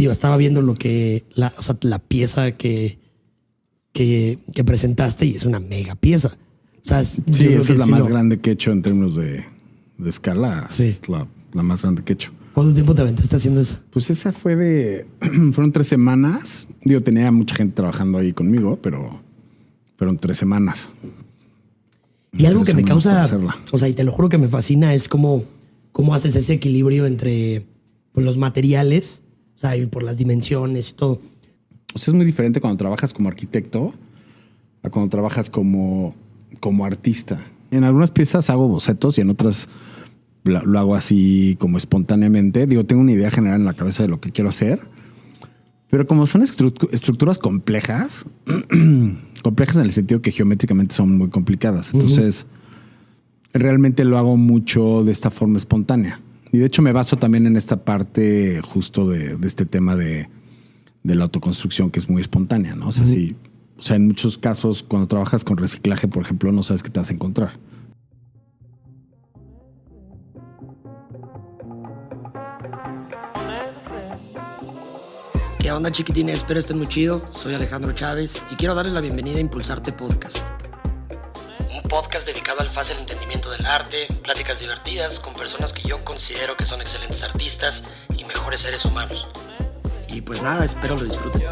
digo, estaba viendo o sea, la pieza que presentaste y es una mega pieza. O sea, sí, esa es la más grande que he hecho en términos de escala. Sí. Es la más grande que he hecho. ¿Cuánto tiempo te aventaste haciendo eso? Pues esa fueron 3 semanas. Digo, tenía mucha gente trabajando ahí conmigo, pero fueron 3 semanas. Y algo que me causa, o sea, y te lo juro que me fascina, es cómo haces ese equilibrio entre pues, los materiales, o sea, y por las dimensiones y todo. O sea, es muy diferente cuando trabajas como arquitecto a cuando trabajas como artista. En algunas piezas hago bocetos y en otras lo hago así como espontáneamente. Digo, tengo una idea general en la cabeza de lo que quiero hacer, pero como son estructuras complejas, complejas en el sentido que geométricamente son muy complicadas. Entonces, realmente lo hago mucho de esta forma espontánea. Y de hecho me baso también en esta parte justo de este tema de la autoconstrucción, que es muy espontánea, ¿no? O sea, o sea, en muchos casos, cuando trabajas con reciclaje, por ejemplo, no sabes qué te vas a encontrar. ¿Qué onda, chiquitines? Espero estén muy chido. Soy Alejandro Chávez y quiero darles la bienvenida a Impulsarte Podcast. Un podcast dedicado al fácil entendimiento del arte, pláticas divertidas con personas que yo considero que son excelentes artistas y mejores seres humanos. Y pues nada, espero lo disfruten.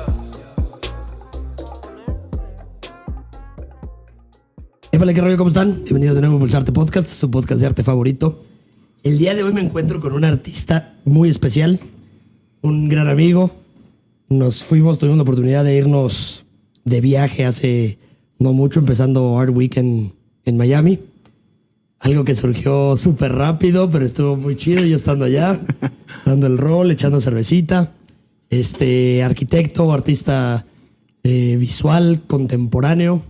Épale, ¿qué rollo? ¿Cómo están? Bienvenidos de nuevo a Impulsarte Podcast, su podcast de arte favorito. El día de hoy me encuentro con un artista muy especial, un gran amigo. Tuvimos la oportunidad de irnos de viaje hace no mucho, empezando Art Week en Miami. Algo que surgió súper rápido, pero estuvo muy chido. Yo estando allá, dando el rol, echando cervecita. Arquitecto, artista visual, contemporáneo.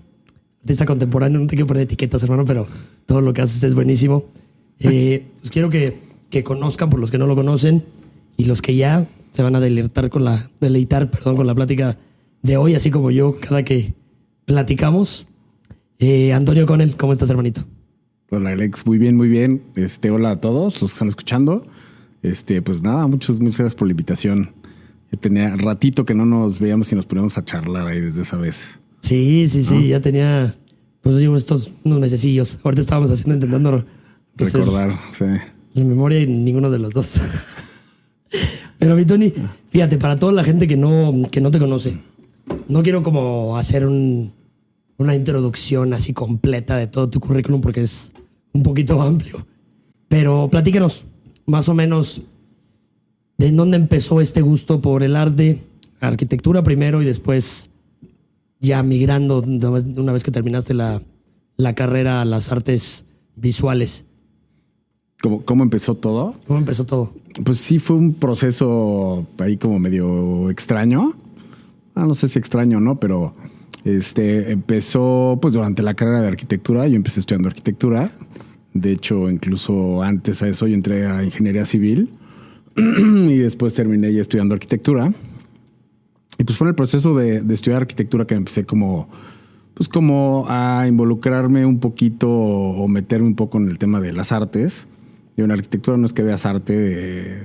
Artista contemporáneo, no te quiero poner etiquetas, hermano, pero todo lo que haces es buenísimo. Pues quiero que conozcan, por los que no lo conocen, y los que ya se van a deleitar con la plática de hoy, así como yo cada que platicamos. Antonio Connell, ¿cómo estás, hermanito? Hola, Alex, muy bien, muy bien. Hola a todos los que están escuchando. Pues nada, muchas gracias por la invitación. Yo tenía ratito que no nos veíamos y nos poníamos a charlar ahí desde esa vez. Sí, ¿no? Ya tenía, pues digo, unos mesecillos. Ahorita estábamos intentando recordar, sí. En memoria y ninguno de los dos. Pero mi Tony, fíjate, para toda la gente que no te conoce, no quiero como hacer una introducción así completa de todo tu currículum porque es un poquito amplio. Pero platícanos más o menos de dónde empezó este gusto por el arte, arquitectura primero y después ya migrando una vez que terminaste la carrera a las artes visuales. ¿Cómo empezó todo? ¿Cómo empezó todo? Pues sí, fue un proceso ahí como medio extraño. No sé si extraño o no, pero empezó pues durante la carrera de arquitectura. Yo empecé estudiando arquitectura. De hecho, incluso antes a eso yo entré a ingeniería civil y después terminé ya estudiando arquitectura. Y pues fue en el proceso de estudiar arquitectura que empecé como a involucrarme un poquito o meterme un poco en el tema de las artes. Y en arquitectura no es que veas arte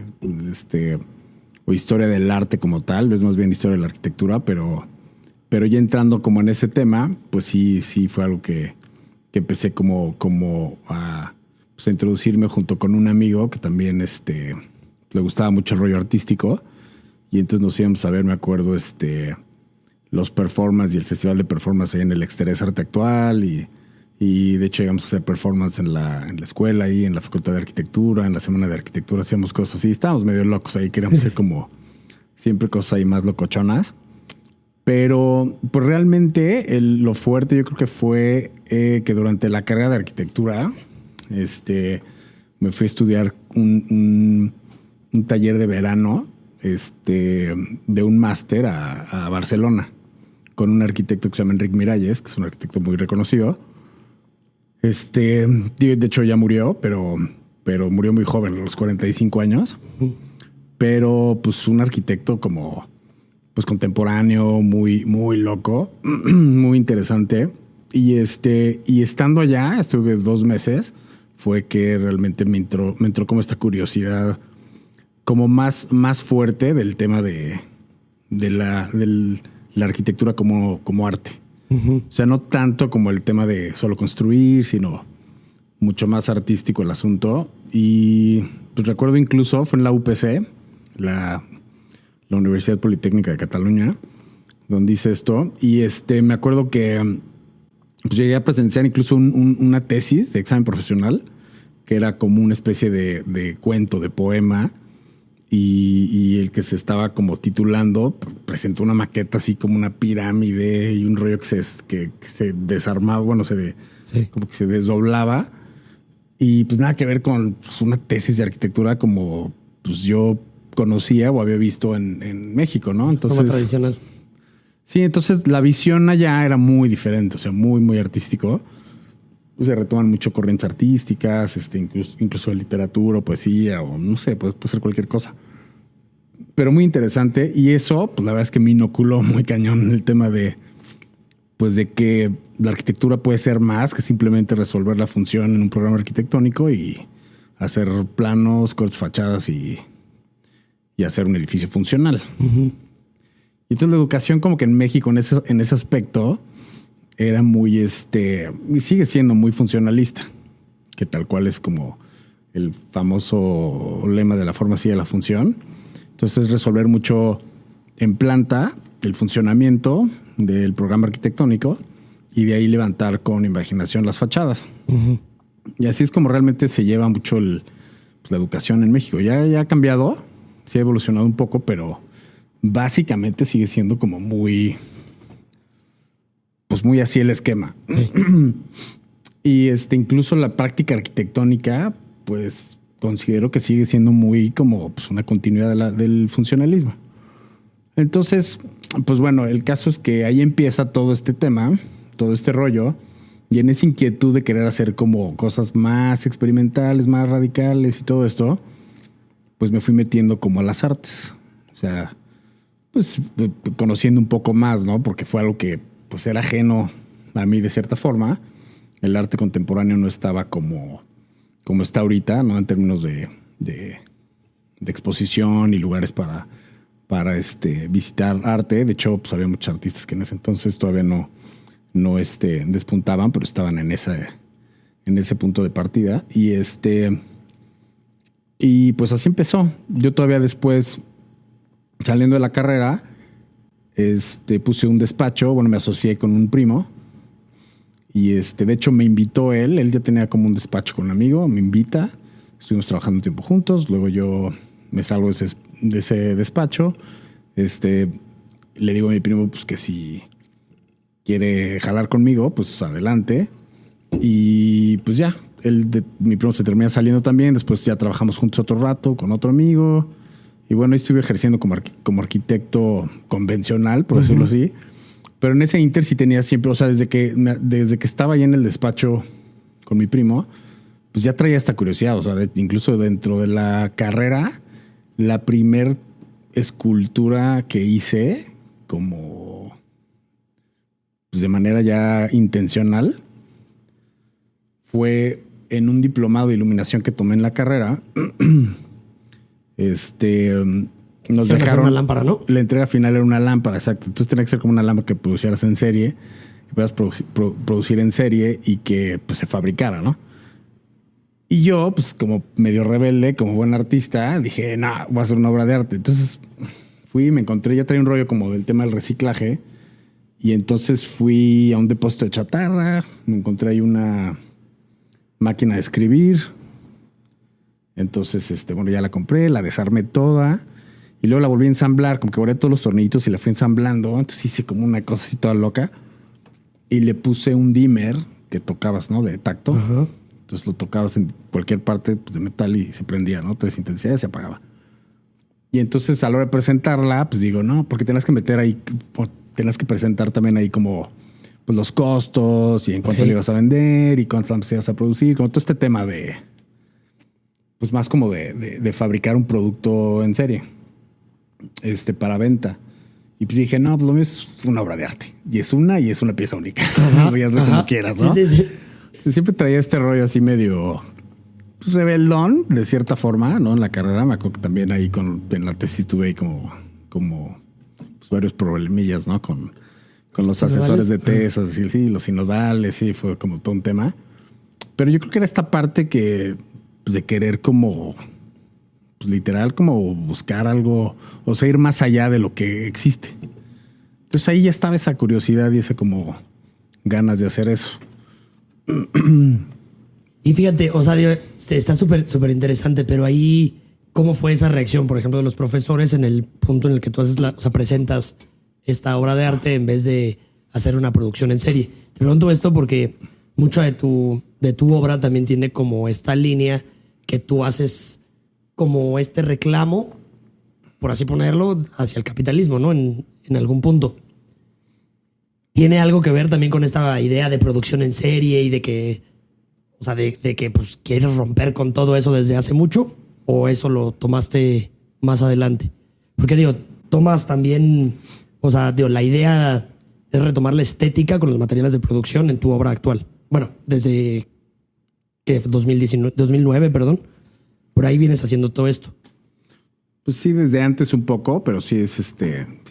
o historia del arte como tal, ves más bien historia de la arquitectura, pero ya entrando como en ese tema, pues sí fue algo que empecé como a introducirme junto con un amigo que también le gustaba mucho el rollo artístico. Y entonces nos íbamos a ver, me acuerdo, los performances y el festival de performance ahí en el Exterés Arte Actual y de hecho llegamos a hacer performance en la escuela ahí, en la Facultad de Arquitectura, en la Semana de Arquitectura, hacíamos cosas así. Estábamos medio locos ahí, queríamos hacer como siempre cosas ahí más locochonas. Pero pues realmente lo fuerte yo creo que fue que durante la carrera de arquitectura me fui a estudiar un taller de verano de un máster a Barcelona con un arquitecto que se llama Enric Miralles, que es un arquitecto muy reconocido. De hecho ya murió, pero murió muy joven, a los 45 años. Pero pues un arquitecto como pues contemporáneo, muy, muy loco, muy interesante. Y estando allá, estuve 2 meses, fue que realmente me entró como esta curiosidad como más fuerte del tema de la arquitectura como arte. O sea, no tanto como el tema de solo construir, sino mucho más artístico el asunto. Y pues recuerdo incluso, fue en la UPC, la Universidad Politécnica de Cataluña, donde hice esto. Y me acuerdo que pues llegué a presenciar incluso una tesis de examen profesional, que era como una especie de cuento, de poema. Y el que se estaba como titulando presentó una maqueta así como una pirámide y un rollo que se desarmaba, bueno, como que se desdoblaba. Y pues nada que ver con pues, una tesis de arquitectura como pues yo conocía o había visto en México, ¿no? Entonces, como tradicional. Sí, entonces la visión allá era muy diferente, o sea, muy, muy artístico. Se retoman mucho corrientes artísticas, incluso de literatura o poesía o no sé, puede ser cualquier cosa. Pero muy interesante. Y eso, pues la verdad es que me inoculó muy cañón el tema de que la arquitectura puede ser más que simplemente resolver la función en un programa arquitectónico y hacer planos, cortes, fachadas y hacer un edificio funcional. Uh-huh. Y entonces la educación como que en México en ese aspecto era muy, y sigue siendo muy funcionalista, que tal cual es como el famoso lema de la forma sigue la función. Entonces es resolver mucho en planta el funcionamiento del programa arquitectónico y de ahí levantar con imaginación las fachadas. Uh-huh. Y así es como realmente se lleva mucho la educación en México. Ya ha cambiado, sí ha evolucionado un poco, pero básicamente sigue siendo como muy así el esquema. Sí. Y incluso la práctica arquitectónica, pues considero que sigue siendo muy como pues, una continuidad del funcionalismo. Entonces, pues bueno, el caso es que ahí empieza todo este tema, todo este rollo, y en esa inquietud de querer hacer como cosas más experimentales, más radicales y todo esto, pues me fui metiendo como a las artes. O sea, pues conociendo un poco más, ¿no? Porque fue algo que pues era ajeno a mí de cierta forma. El arte contemporáneo no estaba como está ahorita, ¿no? En términos de exposición y lugares para visitar arte. De hecho, pues había muchos artistas que en ese entonces todavía no despuntaban, pero estaban en ese punto de partida. Y pues así empezó. Yo todavía después, saliendo de la carrera, puse un despacho, bueno, me asocié con un primo y de hecho me invitó él ya tenía como un despacho con un amigo, me invita, estuvimos trabajando un tiempo juntos, luego yo me salgo de ese despacho, le digo a mi primo pues que si quiere jalar conmigo, pues adelante, y pues ya, mi primo se termina saliendo también, después ya trabajamos juntos otro rato con otro amigo. Y bueno, estuve ejerciendo como arquitecto convencional, por decirlo así. Pero en ese inter sí tenía siempre, o sea, desde que estaba ahí en el despacho con mi primo, pues ya traía esta curiosidad. O sea, incluso dentro de la carrera, la primer escultura que hice como pues de manera ya intencional fue en un diplomado de iluminación que tomé en la carrera. Nos dejaron una lámpara, ¿no? La entrega final era una lámpara, exacto. Entonces tenía que ser como una lámpara que producieras en serie, que puedas producir en serie y que pues, se fabricara, ¿no? Y yo, pues como medio rebelde, como buen artista, dije, no, voy a hacer una obra de arte. Entonces fui, me encontré, ya traía un rollo como del tema del reciclaje. Y entonces fui a un depósito de chatarra, me encontré ahí una máquina de escribir. Entonces, bueno, ya la compré, la desarmé toda y luego la volví a ensamblar, como que borré todos los tornillitos y la fui ensamblando. Entonces hice como una cosa así toda loca y le puse un dimmer que tocabas, ¿no? De tacto. Uh-huh. Entonces lo tocabas en cualquier parte pues, de metal y se prendía, ¿no? 3 intensidades y se apagaba. Y entonces a la hora de presentarla, pues digo, no, porque tenías que meter ahí, tenías que presentar también ahí como pues, los costos y en cuánto le ibas a vender y cuánto ibas a producir, como todo este tema de pues más como de fabricar un producto en serie para venta. Y pues dije, no, pues lo mío es una obra de arte. Y es una pieza única. Y hazlo como quieras, ¿no? Sí. Siempre traía este rollo así medio pues, rebeldón, de cierta forma, ¿no? En la carrera, me acuerdo que también ahí en la tesis tuve ahí como pues, varios problemillas, ¿no? Con los asesores de tesis, sí, los sinodales, sí, fue como todo un tema. Pero yo creo que era esta parte que, pues, de querer como, pues, literal, como buscar algo, o sea, ir más allá de lo que existe. Entonces ahí ya estaba esa curiosidad y ese como ganas de hacer eso. Y fíjate, o sea, está súper interesante, pero ahí, ¿cómo fue esa reacción, por ejemplo, de los profesores en el punto en el que tú haces o sea, presentas esta obra de arte en vez de hacer una producción en serie? Te pregunto esto porque mucha de tu obra también tiene como esta línea que tú haces como este reclamo, por así ponerlo, hacia el capitalismo, ¿no? En algún punto. ¿Tiene algo que ver también con esta idea de producción en serie y de que, o sea, de que pues quieres romper con todo eso desde hace mucho? ¿O eso lo tomaste más adelante? Porque digo, tomas también, o sea, digo, la idea es retomar la estética con los materiales de producción en tu obra actual. Bueno, desde que 2009, perdón. Por ahí vienes haciendo todo esto. Pues sí, desde antes un poco, pero sí es sí,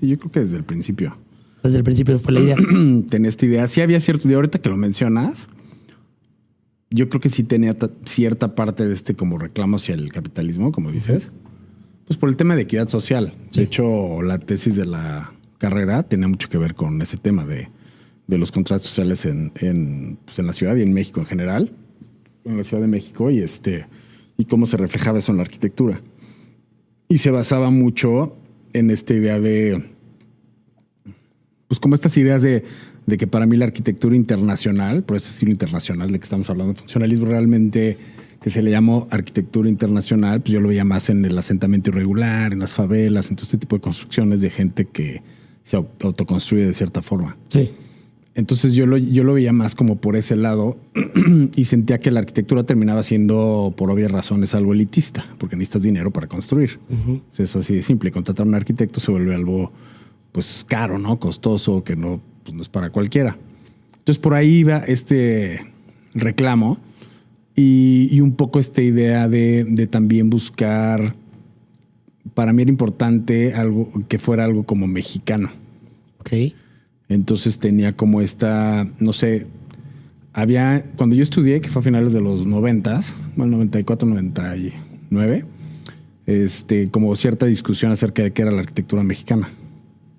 yo creo que desde el principio. Desde el principio fue la idea. Tenía esta idea. Sí había cierto idea. Ahorita que lo mencionas, yo creo que sí tenía cierta parte de como reclamo hacia el capitalismo, como dices. Pues por el tema de equidad social. Sí. De hecho, la tesis de la carrera tenía mucho que ver con ese tema de los contrastes sociales pues en la ciudad y en México en general. En la Ciudad de México y cómo se reflejaba eso en la arquitectura. Y se basaba mucho en esta idea de, pues como estas ideas de que para mí la arquitectura internacional, por ese estilo internacional de que estamos hablando, de funcionalismo realmente, que se le llamó arquitectura internacional, pues yo lo veía más en el asentamiento irregular, en las favelas, en todo este tipo de construcciones de gente que se autoconstruye de cierta forma. Sí. Entonces yo lo veía más como por ese lado y sentía que la arquitectura terminaba siendo, por obvias razones, algo elitista, porque necesitas dinero para construir. Es así de simple. Contratar a un arquitecto se vuelve algo, pues, caro, ¿no? Costoso, que no, pues, no es para cualquiera. Entonces por ahí iba este reclamo y un poco esta idea de también buscar, para mí era importante algo que fuera algo como mexicano. Ok. Entonces tenía como esta, no sé, cuando yo estudié, que fue a finales de los 90s, bueno, 94, 99, como cierta discusión acerca de qué era la arquitectura mexicana.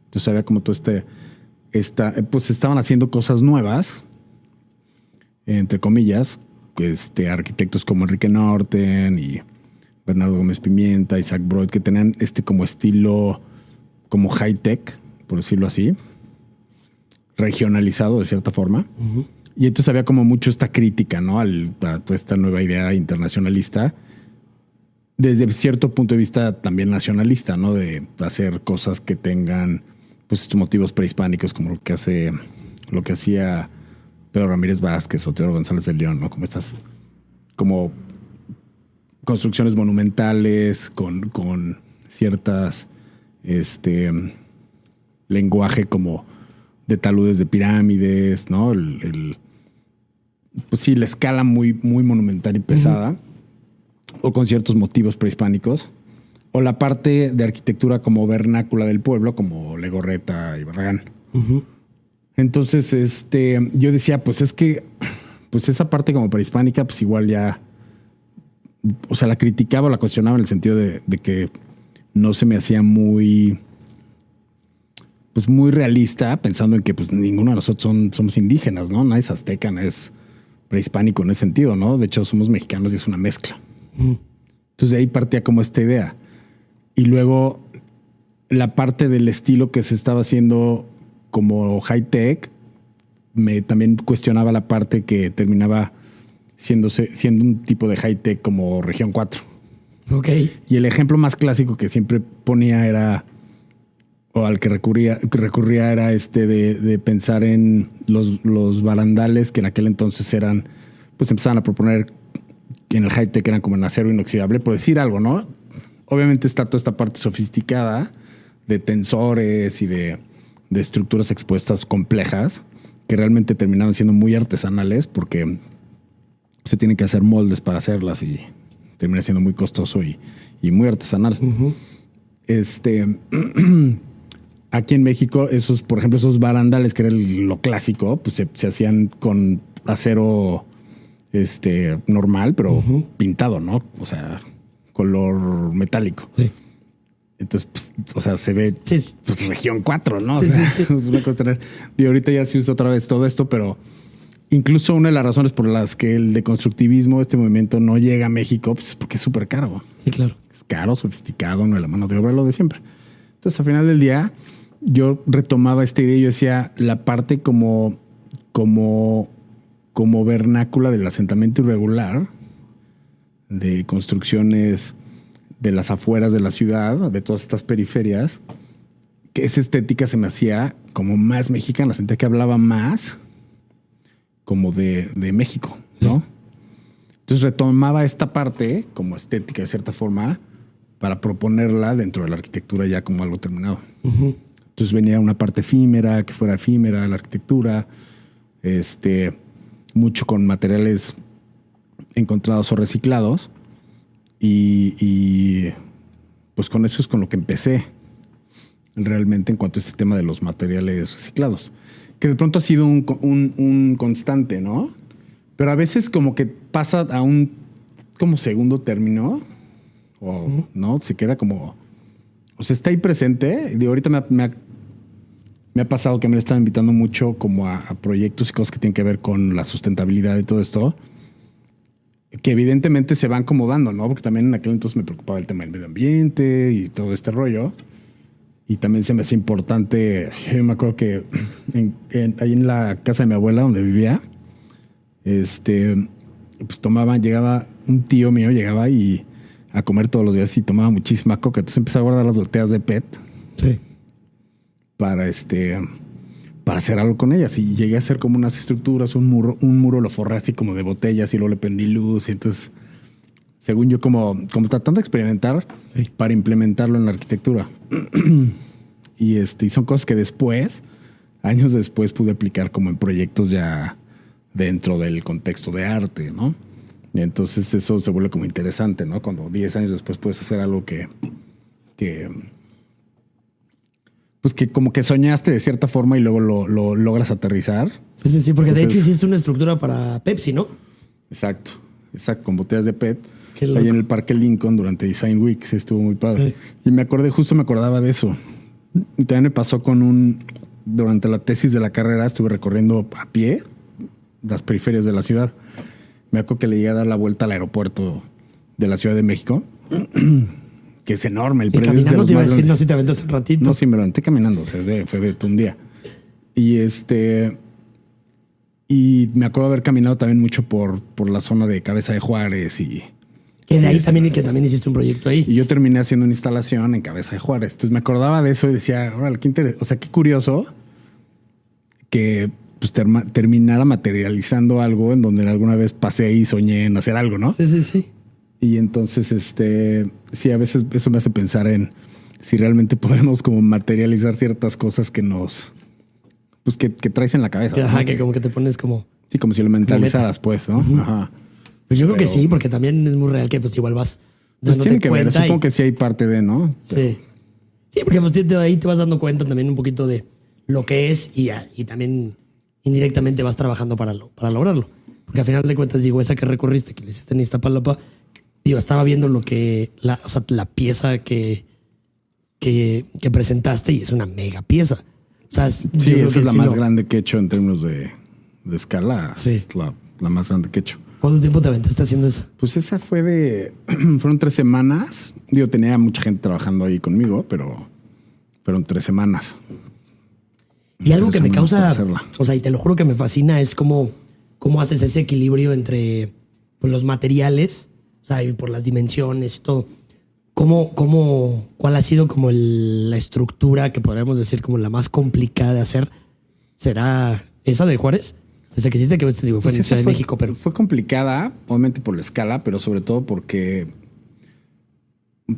Entonces había como todo pues estaban haciendo cosas nuevas, entre comillas, arquitectos como Enrique Norten y Bernardo Gómez Pimienta, Isaac Broid, que tenían como estilo como high-tech, por decirlo así, regionalizado de cierta forma. Y entonces había como mucho esta crítica, ¿no? A toda esta nueva idea internacionalista desde cierto punto de vista también nacionalista, ¿no? De hacer cosas que tengan pues estos motivos prehispánicos como lo que hacía Pedro Ramírez Vázquez o Teodoro González de León, ¿no? Como estas como construcciones monumentales con ciertas lenguaje como de taludes de pirámides, ¿no? Pues sí, la escala muy, muy monumental y pesada, o con ciertos motivos prehispánicos, o la parte de arquitectura como vernácula del pueblo, como Legorreta y Barragán. Entonces, yo decía, pues es que, pues esa parte como prehispánica, pues igual ya, o sea, la criticaba o la cuestionaba en el sentido de que no se me hacía muy realista, pensando en que pues ninguno de nosotros somos indígenas, ¿no? Nadie es azteca, nadie es prehispánico en ese sentido, ¿no? De hecho, somos mexicanos y es una mezcla. Entonces de ahí partía como esta idea. Y luego la parte del estilo que se estaba haciendo como high-tech, también cuestionaba la parte que terminaba siendo un tipo de high-tech como Región 4. Ok. Y el ejemplo más clásico que siempre ponía era, o al que recurría era de pensar en los barandales que en aquel entonces pues empezaban a proponer que en el high-tech eran como en acero inoxidable, por decir algo, ¿no? Obviamente está toda esta parte sofisticada de tensores y de estructuras expuestas complejas que realmente terminaban siendo muy artesanales porque se tienen que hacer moldes para hacerlas y termina siendo muy costoso y muy artesanal. Aquí en México, por ejemplo, esos barandales, que era lo clásico, pues se hacían con acero normal, pero pintado, ¿no? O sea, color metálico. Sí. Entonces, pues, o sea, se ve pues, región 4, ¿no? Sí, o sea, sí. es una cosa tener. Y ahorita ya se usa otra vez todo esto, pero incluso una de las razones por las que el deconstructivismo, este movimiento, no llega a México, pues es porque es súper caro. Sí, claro. Es caro, sofisticado, no es la mano de obra, lo de siempre. Entonces, al final del día, yo retomaba esta idea y yo decía la parte como vernácula del asentamiento irregular, de construcciones de las afueras de la ciudad, de todas estas periferias, que esa estética se me hacía como más mexicana, sentía que hablaba más como de México, ¿no? Entonces retomaba esta parte como estética de cierta forma para proponerla dentro de la arquitectura ya como algo terminado. Entonces venía una parte efímera, que fuera efímera la arquitectura, mucho con materiales encontrados o reciclados. Y pues con eso es con lo que empecé realmente en cuanto a este tema de los materiales reciclados, que de pronto ha sido un constante, ¿no? Pero a veces como que pasa a un como segundo término o no, se queda como, o sea, está ahí presente. Y ahorita me ha pasado que me están invitando mucho como a proyectos y cosas que tienen que ver con la sustentabilidad y todo esto, que evidentemente se van acomodando, ¿no? Porque también en aquel entonces me preocupaba el tema del medio ambiente y todo este rollo. Y también se me hace importante. Yo me acuerdo que ahí en la casa de mi abuela, donde vivía, pues llegaba un tío mío, llegaba y a comer todos los días y tomaba muchísima coca. Entonces empecé a guardar las botellas de PET. Sí. Para hacer algo con ellas. Y llegué a hacer como unas estructuras, un muro lo forré así como de botellas y luego le prendí luz. Y entonces, según yo, como tratando de experimentar para implementarlo en la arquitectura. Y son cosas que después, años después, pude aplicar como en proyectos ya dentro del contexto de arte, ¿no? Y entonces eso se vuelve como interesante, ¿no? Cuando 10 años después puedes hacer algo que pues que como que soñaste de cierta forma y luego lo logras aterrizar. Sí, porque Entonces, de hecho hiciste una estructura para Pepsi, ¿no? Exacto, con botellas de PET. Qué loco. Ahí en el Parque Lincoln durante Design Week, sí, estuvo muy padre. Sí. Y me acordaba de eso. Y también me pasó durante la tesis de la carrera, estuve recorriendo a pie las periferias de la ciudad. Me acuerdo que le llegué a dar la vuelta al aeropuerto de la Ciudad de México, que es enorme. El predio es de caminando los te iba a más decir, grandes. no, si te aventas un ratito. No, sí, me levanté caminando, o sea, fue de un día. Y y me acuerdo haber caminado también mucho por la zona de Cabeza de Juárez Que de ahí también hiciste un proyecto ahí. y yo terminé haciendo una instalación en Cabeza de Juárez. Entonces me acordaba de eso y decía, órale, qué interesante. O sea, qué curioso que pues terminara materializando algo en donde alguna vez pasé y soñé en hacer algo, ¿no? Sí. Y entonces, sí, a veces eso me hace pensar en si realmente podemos como materializar ciertas cosas que pues que traes en la cabeza. Ajá, ¿no? que como que te pones como... Sí, como si lo mentalizaras, pues, ¿no? Ajá. Pues yo creo que sí, porque también es muy real que pues igual vas Pues dándote tiene que ver, cuenta. supongo que sí hay parte de, ¿no? Sí. Sí, porque pues ahí te vas dando cuenta también un poquito de lo que es y también indirectamente vas trabajando para lograrlo. Porque al final de cuentas, digo, esa que recorriste, que le hiciste en Iztapalapa, digo, estaba viendo la pieza que presentaste y es una mega pieza. O sea, Sí, esa es la más grande que he hecho en términos de escala. Sí. Es la más grande que he hecho. ¿Cuánto tiempo te aventaste haciendo eso? Pues esa fueron 3 semanas. Digo, tenía mucha gente trabajando ahí conmigo, pero fueron 3 semanas. Y algo que me causa, hacerla. o sea, y te lo juro que me fascina, es cómo haces ese equilibrio entre pues, los materiales, o sea, y por las dimensiones y todo. ¿Cuál ha sido como la estructura que podríamos decir como la más complicada de hacer? ¿Será esa de Juárez? O sea, que hiciste que digo, fue Pues en esa Ciudad de México, pero... Fue complicada, obviamente por la escala, pero sobre todo porque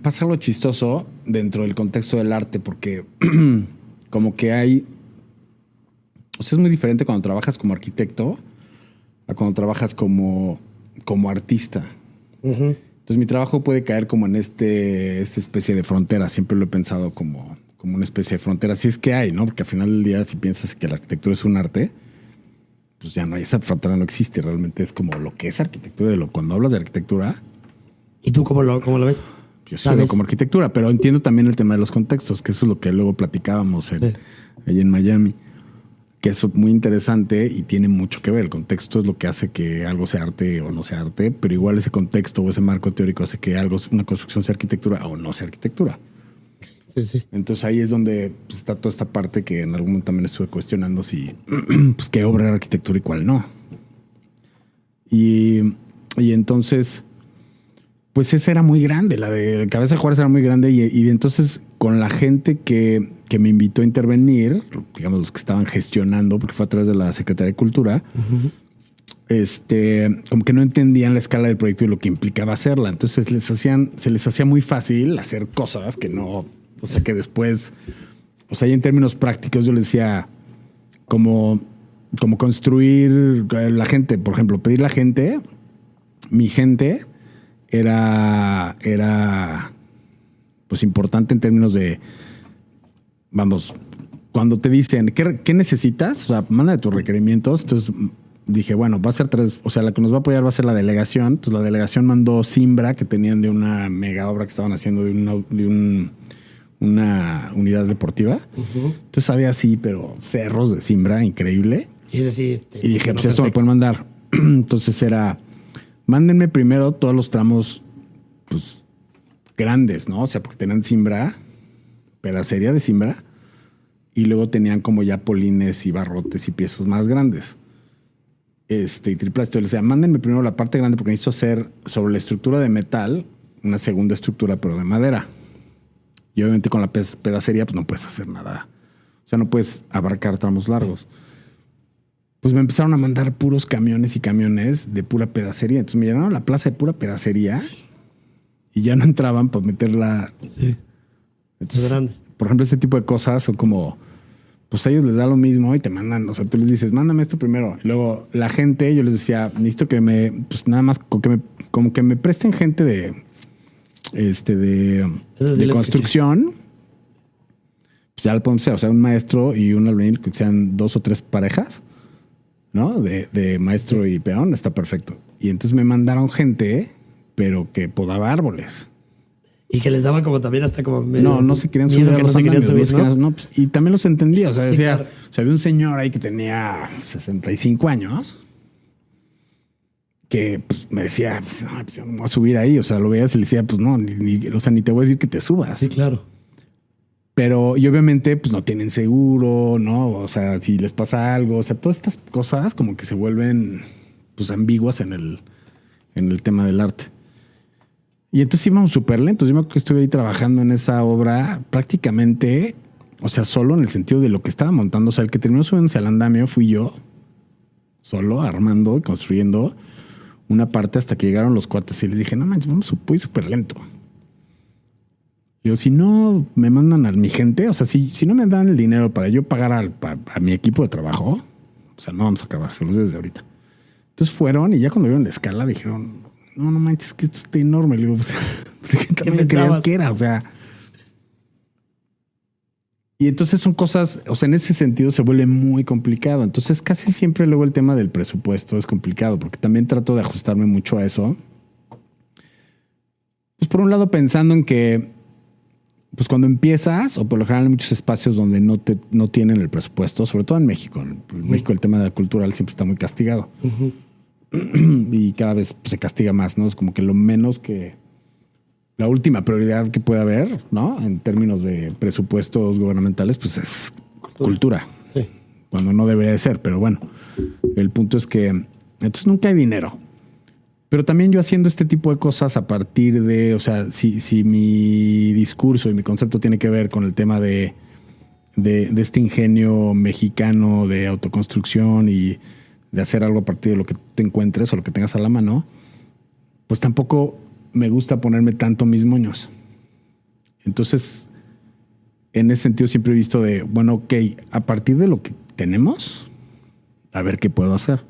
pasa algo chistoso dentro del contexto del arte, porque como que hay... O sea, es muy diferente cuando trabajas como arquitecto a cuando trabajas como artista. Entonces Entonces mi trabajo puede caer como en esta especie de frontera. Siempre lo he pensado como una especie de frontera. Si es que hay, ¿no? Porque al final del día, si piensas que la arquitectura es un arte, pues ya no hay, esa frontera no existe. Realmente es como lo que es arquitectura. Cuando hablas de arquitectura... ¿Y tú cómo lo ves? Yo sí lo veo como arquitectura, pero entiendo también el tema de los contextos, que eso es lo que luego platicábamos allí en Miami, que es muy interesante y tiene mucho que ver. El contexto es lo que hace que algo sea arte o no sea arte, pero igual ese contexto o ese marco teórico hace que una construcción sea arquitectura o no sea arquitectura. Sí. Entonces ahí es donde está toda esta parte que en algún momento también estuve cuestionando si pues qué obra era arquitectura y cuál no. Y entonces... Pues esa era muy grande, la de Cabeza de Juárez era muy grande y entonces con la gente que me invitó a intervenir, digamos los que estaban gestionando, porque fue a través de la Secretaría de Cultura, como que no entendían la escala del proyecto y lo que implicaba hacerla. Entonces se les hacía muy fácil hacer cosas que no, o sea que después, o sea, y en términos prácticos yo les decía como construir la gente, por ejemplo, pedir la gente, mi gente... Era pues importante en términos de, vamos, cuando te dicen, ¿qué necesitas? O sea, manda tus requerimientos. Entonces dije, bueno, va a ser 3, o sea, la que nos va a apoyar va a ser la delegación. Entonces la delegación mandó Simbra, que tenían de una mega obra que estaban haciendo de una unidad deportiva. Entonces había así, pero cerros de Simbra, increíble. Y es así. Y dije, pues esto me pueden mandar. Entonces mándenme primero todos los tramos, pues, grandes, ¿no? O sea, porque tenían Simbra, pedacería de Simbra, y luego tenían como ya polines y barrotes y piezas más grandes. Y triplástico. O sea, mándenme primero la parte grande porque necesito hacer sobre la estructura de metal una segunda estructura, pero de madera. Y obviamente con la pedacería, pues no puedes hacer nada. O sea, no puedes abarcar tramos largos. Pues me empezaron a mandar puros camiones y camiones de pura pedacería. Entonces me llenaron a la plaza de pura pedacería y ya no entraban para meterla. Sí. Entonces, grandes. Por ejemplo, este tipo de cosas son como, pues a ellos les da lo mismo y te mandan, o sea, tú les dices, mándame esto primero. Y luego la gente, yo les decía, necesito que pues nada más como que me presten gente de construcción. Pues ya lo podemos hacer, o sea, un maestro y un albañil que sean 2 o 3 parejas. ¿No? De maestro y peón, está perfecto. Y entonces me mandaron gente, pero que podaba árboles. Y que les daba como también hasta como medio no se querían subir a los andamios. ¿No? Pues, y también los entendía. O sea, decía, claro. O sea, había un señor ahí que tenía 65 años que pues, me decía, pues, no, pues yo no me voy a subir ahí. O sea, lo veías y le decía, pues no, ni te voy a decir que te subas. Sí, claro. Pero, y obviamente, pues no tienen seguro, ¿no? O sea, si les pasa algo, o sea, todas estas cosas como que se vuelven, pues, ambiguas en el tema del arte. Y entonces íbamos súper lentos. Yo me acuerdo que estuve ahí trabajando en esa obra prácticamente, o sea, solo en el sentido de lo que estaba montando. O sea, el que terminó subiéndose al andamio fui yo, solo, armando y construyendo una parte hasta que llegaron los cuates y les dije, no manches, voy súper lento. Yo, si no me mandan a mi gente, o sea, si no me dan el dinero para yo pagar a mi equipo de trabajo, o sea, no vamos a acabar, se los digo desde ahorita. Entonces fueron y ya cuando vieron la escala dijeron, no manches, que esto está enorme. Le digo, pues ¿qué también creías que era? O sea, y entonces son cosas, o sea, en ese sentido se vuelve muy complicado. Entonces casi siempre luego el tema del presupuesto es complicado porque también trato de ajustarme mucho a eso. Pues por un lado pensando en que pues cuando empiezas, o por lo general hay muchos espacios donde no tienen el presupuesto, sobre todo en México. En México el tema de la cultural siempre está muy castigado. Y cada vez se castiga más, ¿no? Es como que lo menos que... La última prioridad que puede haber, ¿no? En términos de presupuestos gubernamentales, pues es cultura. Sí. Cuando no debería de ser, pero bueno. El punto es que entonces nunca hay dinero. Pero también yo haciendo este tipo de cosas a partir de, o sea, si mi discurso y mi concepto tiene que ver con el tema de este ingenio mexicano de autoconstrucción y de hacer algo a partir de lo que te encuentres o lo que tengas a la mano, pues tampoco me gusta ponerme tanto mis moños. Entonces, en ese sentido siempre he visto de, bueno, ok, a partir de lo que tenemos, a ver qué puedo hacer.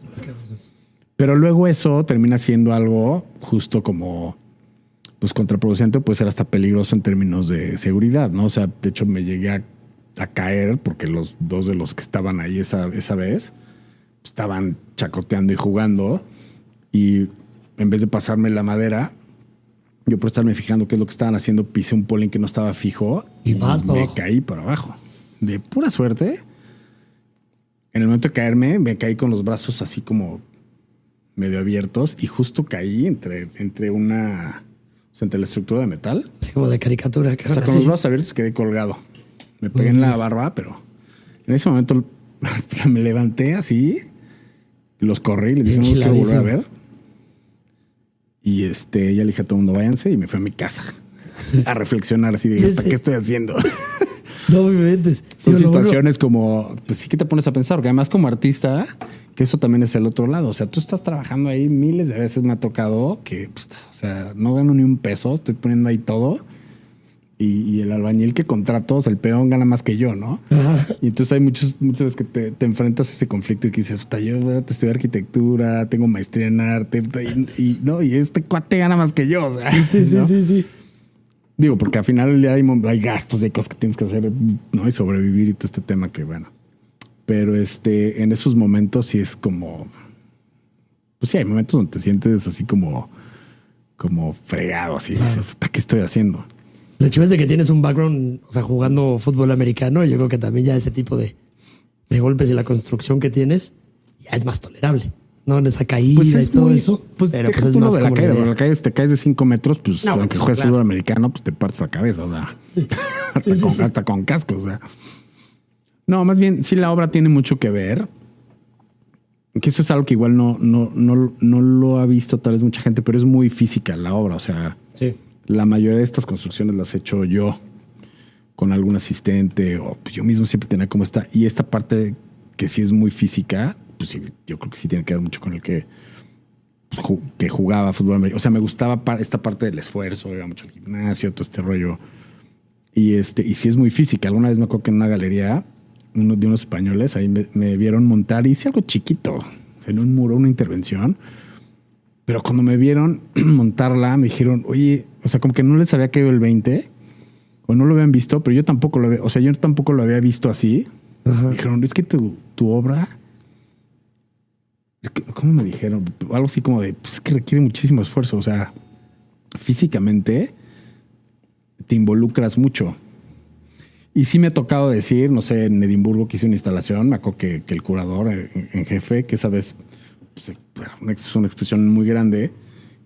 Pero luego eso termina siendo algo justo como pues contraproducente, puede ser hasta peligroso en términos de seguridad, ¿no? O sea, de hecho me llegué a caer porque los dos de los que estaban ahí esa vez estaban chacoteando y jugando, y en vez de pasarme la madera, yo por estarme fijando qué es lo que estaban haciendo, pisé un polín que no estaba fijo y me caí para abajo. De pura suerte, en el momento de caerme, me caí con los brazos así como medio abiertos y justo caí entre una... O sea, entre la estructura de metal. Así como de caricatura. O sea, con los brazos abiertos quedé colgado. Me pegué en la barba, pero en ese momento me levanté así, los corrí, les dije, no los quiero volver a ver. Y ya le dije a todo el mundo, váyanse, y me fui a mi casa a reflexionar así de, ¿qué estoy haciendo? No me mentes. Son situaciones como, pues sí que te pones a pensar, porque además como artista, que eso también es el otro lado. O sea, tú estás trabajando ahí, miles de veces me ha tocado que, pues, o sea, no gano ni un peso, estoy poniendo ahí todo. Y el albañil que contrato, o sea, el peón gana más que yo, ¿no? Ajá. Y entonces hay muchas veces que te enfrentas a ese conflicto y que dices, yo voy a estudiar arquitectura, tengo maestría en arte, y este cuate gana más que yo, o sea. Sí. Digo, porque al final del día hay gastos, hay cosas que tienes que hacer, ¿no? Y sobrevivir y todo este tema que, bueno. Pero en esos momentos sí es como... Pues sí, hay momentos donde te sientes así como fregado, así. Claro. Dices, ¿qué estoy haciendo? Lo hecho es de que tienes un background, o sea, jugando fútbol americano, y yo creo que también ya ese tipo de golpes y la construcción que tienes ya es más tolerable, ¿no? En esa caída pues y todo eso. Pues pero pues es más de la caída. Cuando te caes de 5 metros, pues no, aunque juegues fútbol americano, pues te partes la cabeza, o sea, hasta con casco, o sea. No, más bien, sí, la obra tiene mucho que ver. Que eso es algo que igual no lo ha visto tal vez mucha gente, pero es muy física la obra, o sea. Sí. La mayoría de estas construcciones las he hecho yo con algún asistente, o pues yo mismo siempre tenía como esta. Y esta parte que sí es muy física, pues sí, yo creo que sí tiene que ver mucho con el que jugaba fútbol americano. O sea, me gustaba esta parte del esfuerzo, iba mucho al gimnasio, todo este rollo. Y sí es muy física. Alguna vez me acuerdo que en una galería, de unos españoles, ahí me vieron montar y hice algo chiquito, o sea, en un muro, una intervención. Pero cuando me vieron montarla, me dijeron, oye, o sea, como que no les había caído el 20 o no lo habían visto, pero yo tampoco lo había visto así. Ajá. Me dijeron, es que tu obra, ¿cómo me dijeron? Algo así como de, pues es que requiere muchísimo esfuerzo. O sea, físicamente te involucras mucho. Y sí me ha tocado decir, no sé, en Edimburgo que hice una instalación, me acuerdo que el curador en jefe, que esa vez es una exposición muy grande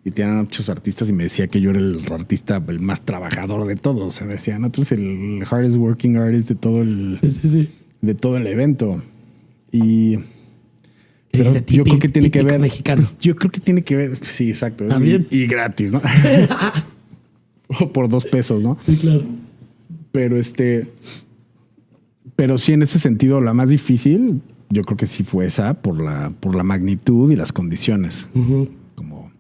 y tenían muchos artistas, y me decía que yo era el artista el más trabajador de todos. O sea, me decían, tú eres el hardest working artist de todo de todo el evento. Pero yo creo que tiene que ver mexicano. Pues yo creo que tiene que ver, sí, exacto. Y gratis, ¿no? O por 2 pesos, ¿no? Sí, claro. Pero sí, en ese sentido, la más difícil, yo creo que sí fue esa, por la magnitud y las condiciones. Uh-huh. Como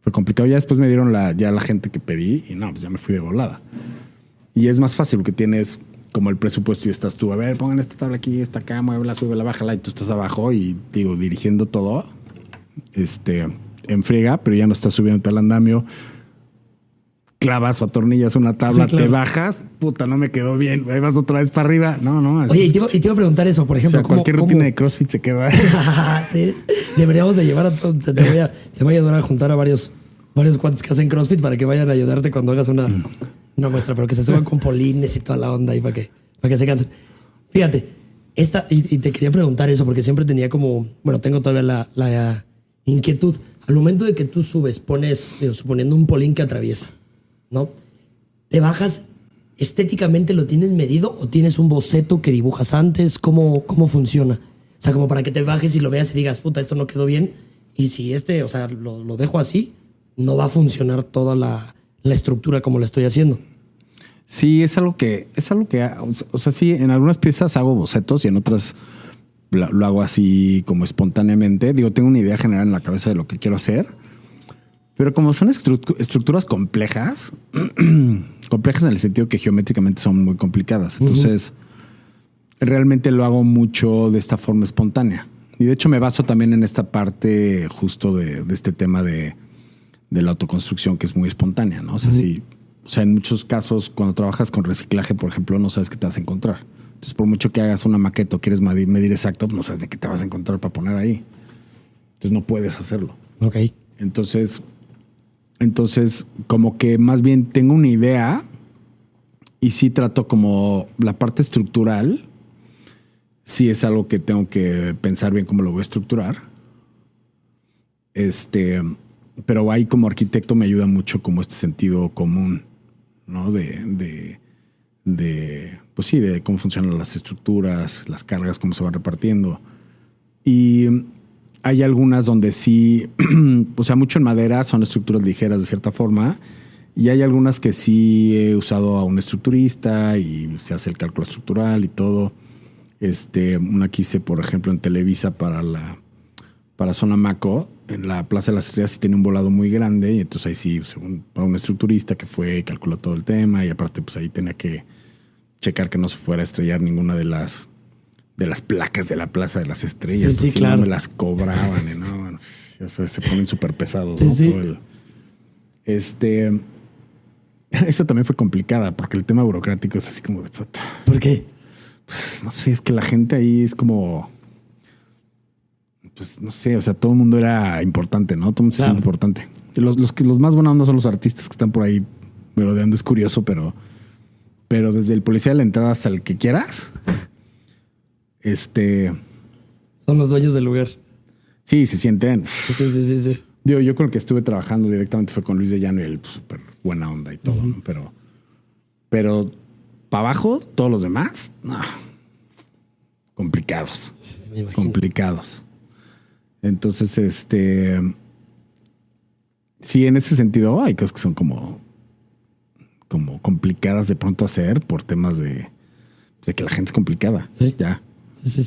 fue complicado. Ya después me dieron la gente que pedí y no, pues ya me fui de volada. Y es más fácil porque tienes como el presupuesto y estás tú, a ver, pongan esta tabla aquí, esta acá, muévela, súbela, bájala, y tú estás abajo y digo, dirigiendo todo, en friega, pero ya no estás subiendo al andamio. Clavas o atornillas una tabla, sí, claro. Te bajas, puta, no me quedó bien, ahí vas otra vez para arriba. No. Oye, y te iba a preguntar eso, por ejemplo. O sea, cualquier rutina de CrossFit se queda. Sí, deberíamos de llevar a todos. Te voy a ayudar a juntar a varios cuantos que hacen CrossFit para que vayan a ayudarte cuando hagas una muestra, pero que se suban con polines y toda la onda ahí para que se cansen. Fíjate, y te quería preguntar eso porque siempre tenía tengo todavía la inquietud. Al momento de que tú subes, pones, suponiendo un polín que atraviesa, ¿no? ¿Te bajas estéticamente, lo tienes medido o tienes un boceto que dibujas antes? ¿Cómo funciona? O sea, como para que te bajes y lo veas y digas, puta, esto no quedó bien. Y si o sea, lo dejo así, no va a funcionar toda la estructura como la estoy haciendo. Sí, es algo que, o sea, sí, en algunas piezas hago bocetos y en otras lo hago así como espontáneamente. Digo, tengo una idea general en la cabeza de lo que quiero hacer. Pero como son estructuras complejas, complejas en el sentido que geométricamente son muy complicadas. Entonces, realmente lo hago mucho de esta forma espontánea. Y de hecho me baso también en esta parte justo de este tema de de la autoconstrucción que es muy espontánea, ¿no? O sea, o sea, en muchos casos, cuando trabajas con reciclaje, por ejemplo, no sabes qué te vas a encontrar. Entonces, por mucho que hagas una maqueta o quieres medir exacto, pues no sabes de qué te vas a encontrar para poner ahí. Entonces, no puedes hacerlo. Ok. Entonces, como que más bien tengo una idea y sí trato como la parte estructural. Sí es algo que tengo que pensar bien cómo lo voy a estructurar. Pero ahí como arquitecto me ayuda mucho como este sentido común, ¿no? Pues sí, de cómo funcionan las estructuras, las cargas, cómo se van repartiendo. Y hay algunas donde sí, o sea, mucho en madera son estructuras ligeras de cierta forma. Y hay algunas que sí he usado a un estructurista y se hace el cálculo estructural y todo. Una que hice, por ejemplo, en Televisa para Zona Maco, en la Plaza de las Estrellas sí tiene un volado muy grande y entonces ahí sí, según para un estructurista que fue, calculó todo el tema y aparte pues ahí tenía que checar que no se fuera a estrellar ninguna de las placas de la Plaza de las Estrellas. Sí, si claro. no me las cobraban, y no, bueno, ya sabes, se ponen súper pesados, Sí, ¿no? sí. Esta también fue complicada porque el tema burocrático es así como de puta. ¿Por qué? Pues no sé, es que la gente ahí es como, pues no sé, o sea, todo el mundo era importante, ¿no? Todo el mundo se siente importante. Los más buena onda son los artistas que están por ahí merodeando, es curioso, pero desde el policía de la entrada hasta el que quieras, Son los dueños del lugar. sí, se sienten. Sí. Yo con el que estuve trabajando directamente fue con Luis de Llano y él súper buena onda y todo, ¿no? Pero para abajo, todos los demás, no. Complicados. Sí, me imagino. Complicados. Entonces, sí, en ese sentido hay cosas que son como complicadas de pronto hacer por temas de que la gente es complicada. Sí. Ya. Sí.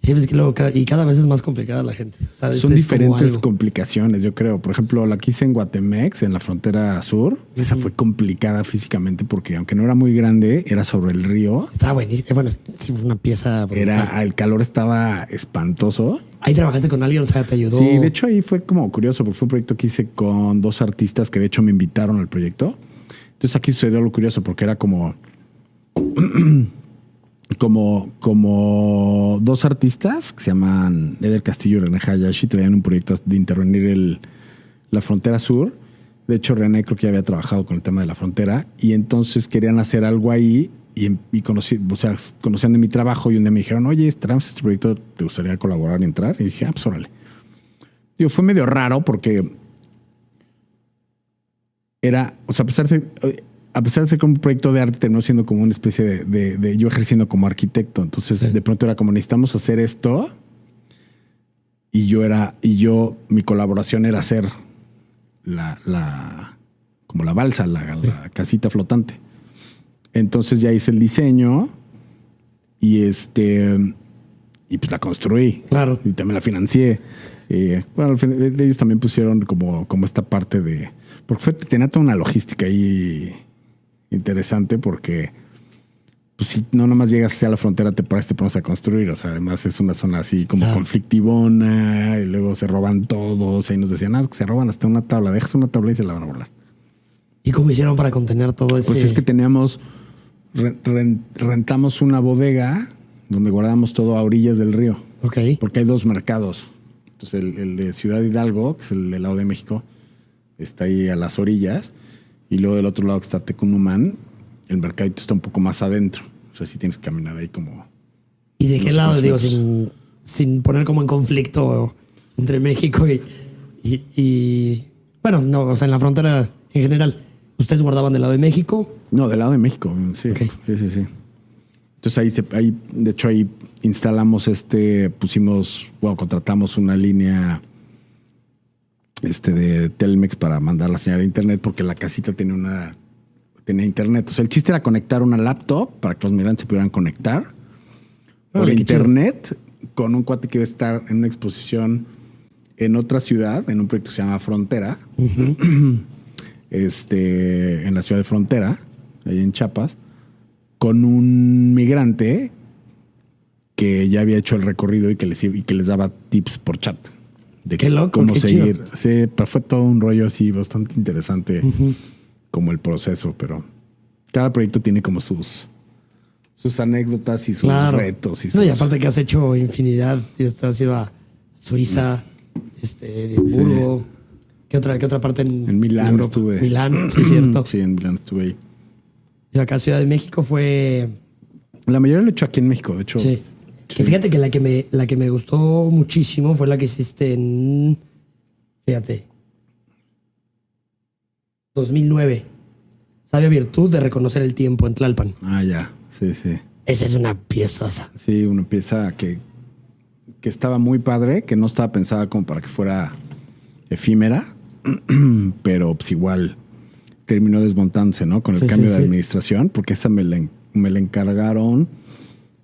Sí, es que luego cada vez es más complicada la gente. O sea, Son es como diferentes algo. complicaciones, yo creo. Por ejemplo, la que hice en Guatemex, en la frontera sur, esa fue complicada físicamente porque aunque no era muy grande, era sobre el río. Estaba buenísimo. Bueno, sí, fue una pieza brutal. El calor estaba espantoso. Ahí trabajaste con alguien, o sea, te ayudó. Sí, de hecho ahí fue como curioso porque fue un proyecto que hice con dos artistas que de hecho me invitaron al proyecto. Entonces aquí sucedió lo curioso porque era como dos artistas que se llaman Eder Castillo y René Hayashi, traían un proyecto de intervenir la frontera sur. De hecho, René creo que ya había trabajado con el tema de la frontera y entonces querían hacer algo ahí y conocían de mi trabajo y un día me dijeron, oye, traemos este proyecto, ¿te gustaría colaborar y entrar? Y dije, pues órale. Digo, fue medio raro porque era, o sea, a pesar de ser como un proyecto de arte, terminó siendo como una especie de yo ejerciendo como arquitecto. Entonces, sí. De pronto era como necesitamos hacer esto. Y mi colaboración era hacer como la balsa, la casita flotante. Entonces ya hice el diseño y pues la construí. Claro. Y también la financié. Bueno, al final, ellos también pusieron como esta parte porque tenía toda una logística ahí interesante porque pues si no nomás llegas hacia la frontera te pones a construir, o sea, además es una zona así como conflictivona y luego se roban todos y nos decían, es que se roban hasta una tabla, dejas una tabla y se la van a volar. ¿Y cómo hicieron para contener todo eso? Pues es que rentamos una bodega donde guardamos todo a orillas del río. Ok. Porque hay dos mercados. Entonces el de Ciudad Hidalgo, que es el del lado de México, está ahí a las orillas. Y luego del otro lado que está Tecunumán, el mercadito está un poco más adentro. O sea, sí tienes que caminar ahí como... ¿Y de qué lado? Digo, sin poner como en conflicto entre México y... Bueno, no, o sea, en la frontera en general. ¿Ustedes guardaban del lado de México? No, del lado de México, sí. Okay. Sí. Entonces de hecho ahí instalamos contratamos una línea de Telmex para mandar la señal de internet porque la casita tenía internet. O sea, el chiste era conectar una laptop para que los migrantes se pudieran conectar por internet con un cuate que iba a estar en una exposición en otra ciudad, en un proyecto que se llama Frontera, en la ciudad de Frontera, ahí en Chiapas, con un migrante que ya había hecho el recorrido y que les daba tips por chat. de Qué loco, cómo qué seguir. chido. Sí, pero fue todo un rollo así bastante interesante como el proceso, pero cada proyecto tiene como sus anécdotas y sus Claro. retos. No, y aparte que has hecho infinidad. Has ido a Suiza, Edimburgo. ¿Qué otra parte En Milán Europa? estuve. Milán, sí, cierto. Sí, en Milán estuve ahí. Y acá Ciudad de México fue... La mayoría lo he hecho aquí en México, de hecho. Sí. Que fíjate que la que me gustó muchísimo fue la que hiciste en... Fíjate. 2009. Sabia virtud de reconocer el tiempo en Tlalpan. Ah, ya. Sí, sí. Esa es una piezaza. Sí, una pieza que estaba muy padre, que no estaba pensada como para que fuera efímera, pero pues igual terminó desmontándose, ¿no? Con el cambio de administración, porque esa me la encargaron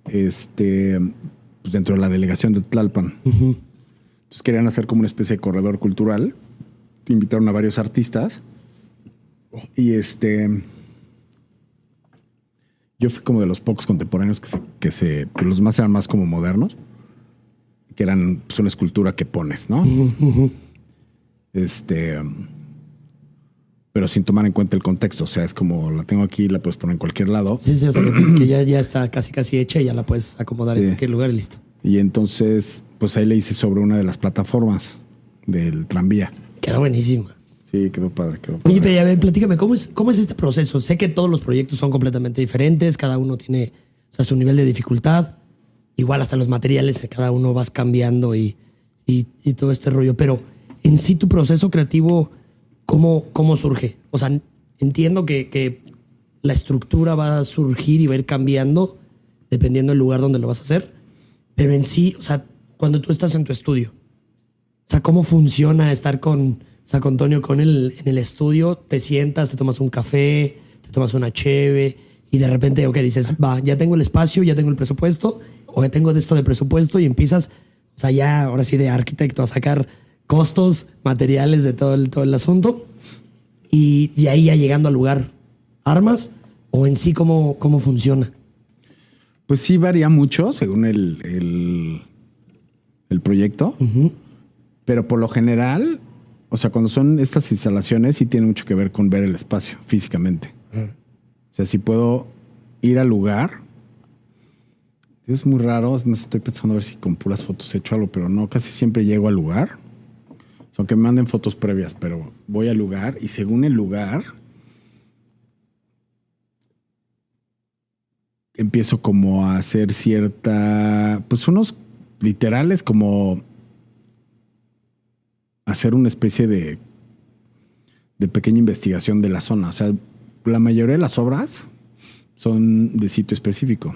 pues dentro de la delegación de Tlalpan. Entonces querían hacer como una especie de corredor cultural. Invitaron a varios artistas y yo fui como de los pocos contemporáneos que los demás eran más como modernos, que eran pues una escultura que pones, ¿no? Pero sin tomar en cuenta el contexto. O sea, es como la tengo aquí, la puedes poner en cualquier lado. Sí, o sea, que ya está casi hecha y ya la puedes acomodar en cualquier lugar y listo. Y entonces, pues ahí le hice sobre una de las plataformas del tranvía. Quedó buenísima. Sí, quedó padre. Oye, pero ya ven, platícame, ¿cómo es este proceso? Sé que todos los proyectos son completamente diferentes, cada uno tiene, o sea, su nivel de dificultad, igual hasta los materiales, cada uno vas cambiando y todo este rollo, pero en sí tu proceso creativo, ¿cómo surge? O sea, entiendo que la estructura va a surgir y va a ir cambiando dependiendo del lugar donde lo vas a hacer, pero en sí, o sea, cuando tú estás en tu estudio, o sea, ¿cómo funciona estar con Antonio en el estudio? Te sientas, te tomas un café, te tomas una cheve y de repente, dices, va, ya tengo el espacio, ya tengo el presupuesto, o ya tengo esto de presupuesto y empiezas, o sea, ya ahora sí de arquitecto a sacar costos, materiales de todo el asunto y de ahí ya llegando al lugar, ¿armas? O en sí, ¿cómo funciona? Pues sí varía mucho según el proyecto, pero por lo general, o sea, cuando son estas instalaciones sí tiene mucho que ver con ver el espacio físicamente. O sea, si puedo ir al lugar, es muy raro, me estoy pensando a ver si con puras fotos he hecho algo, pero no, casi siempre llego al lugar. O sea, aunque me manden fotos previas, pero voy al lugar y según el lugar empiezo como a hacer pues unos literales como hacer una especie de pequeña investigación de la zona. O sea, la mayoría de las obras son de sitio específico.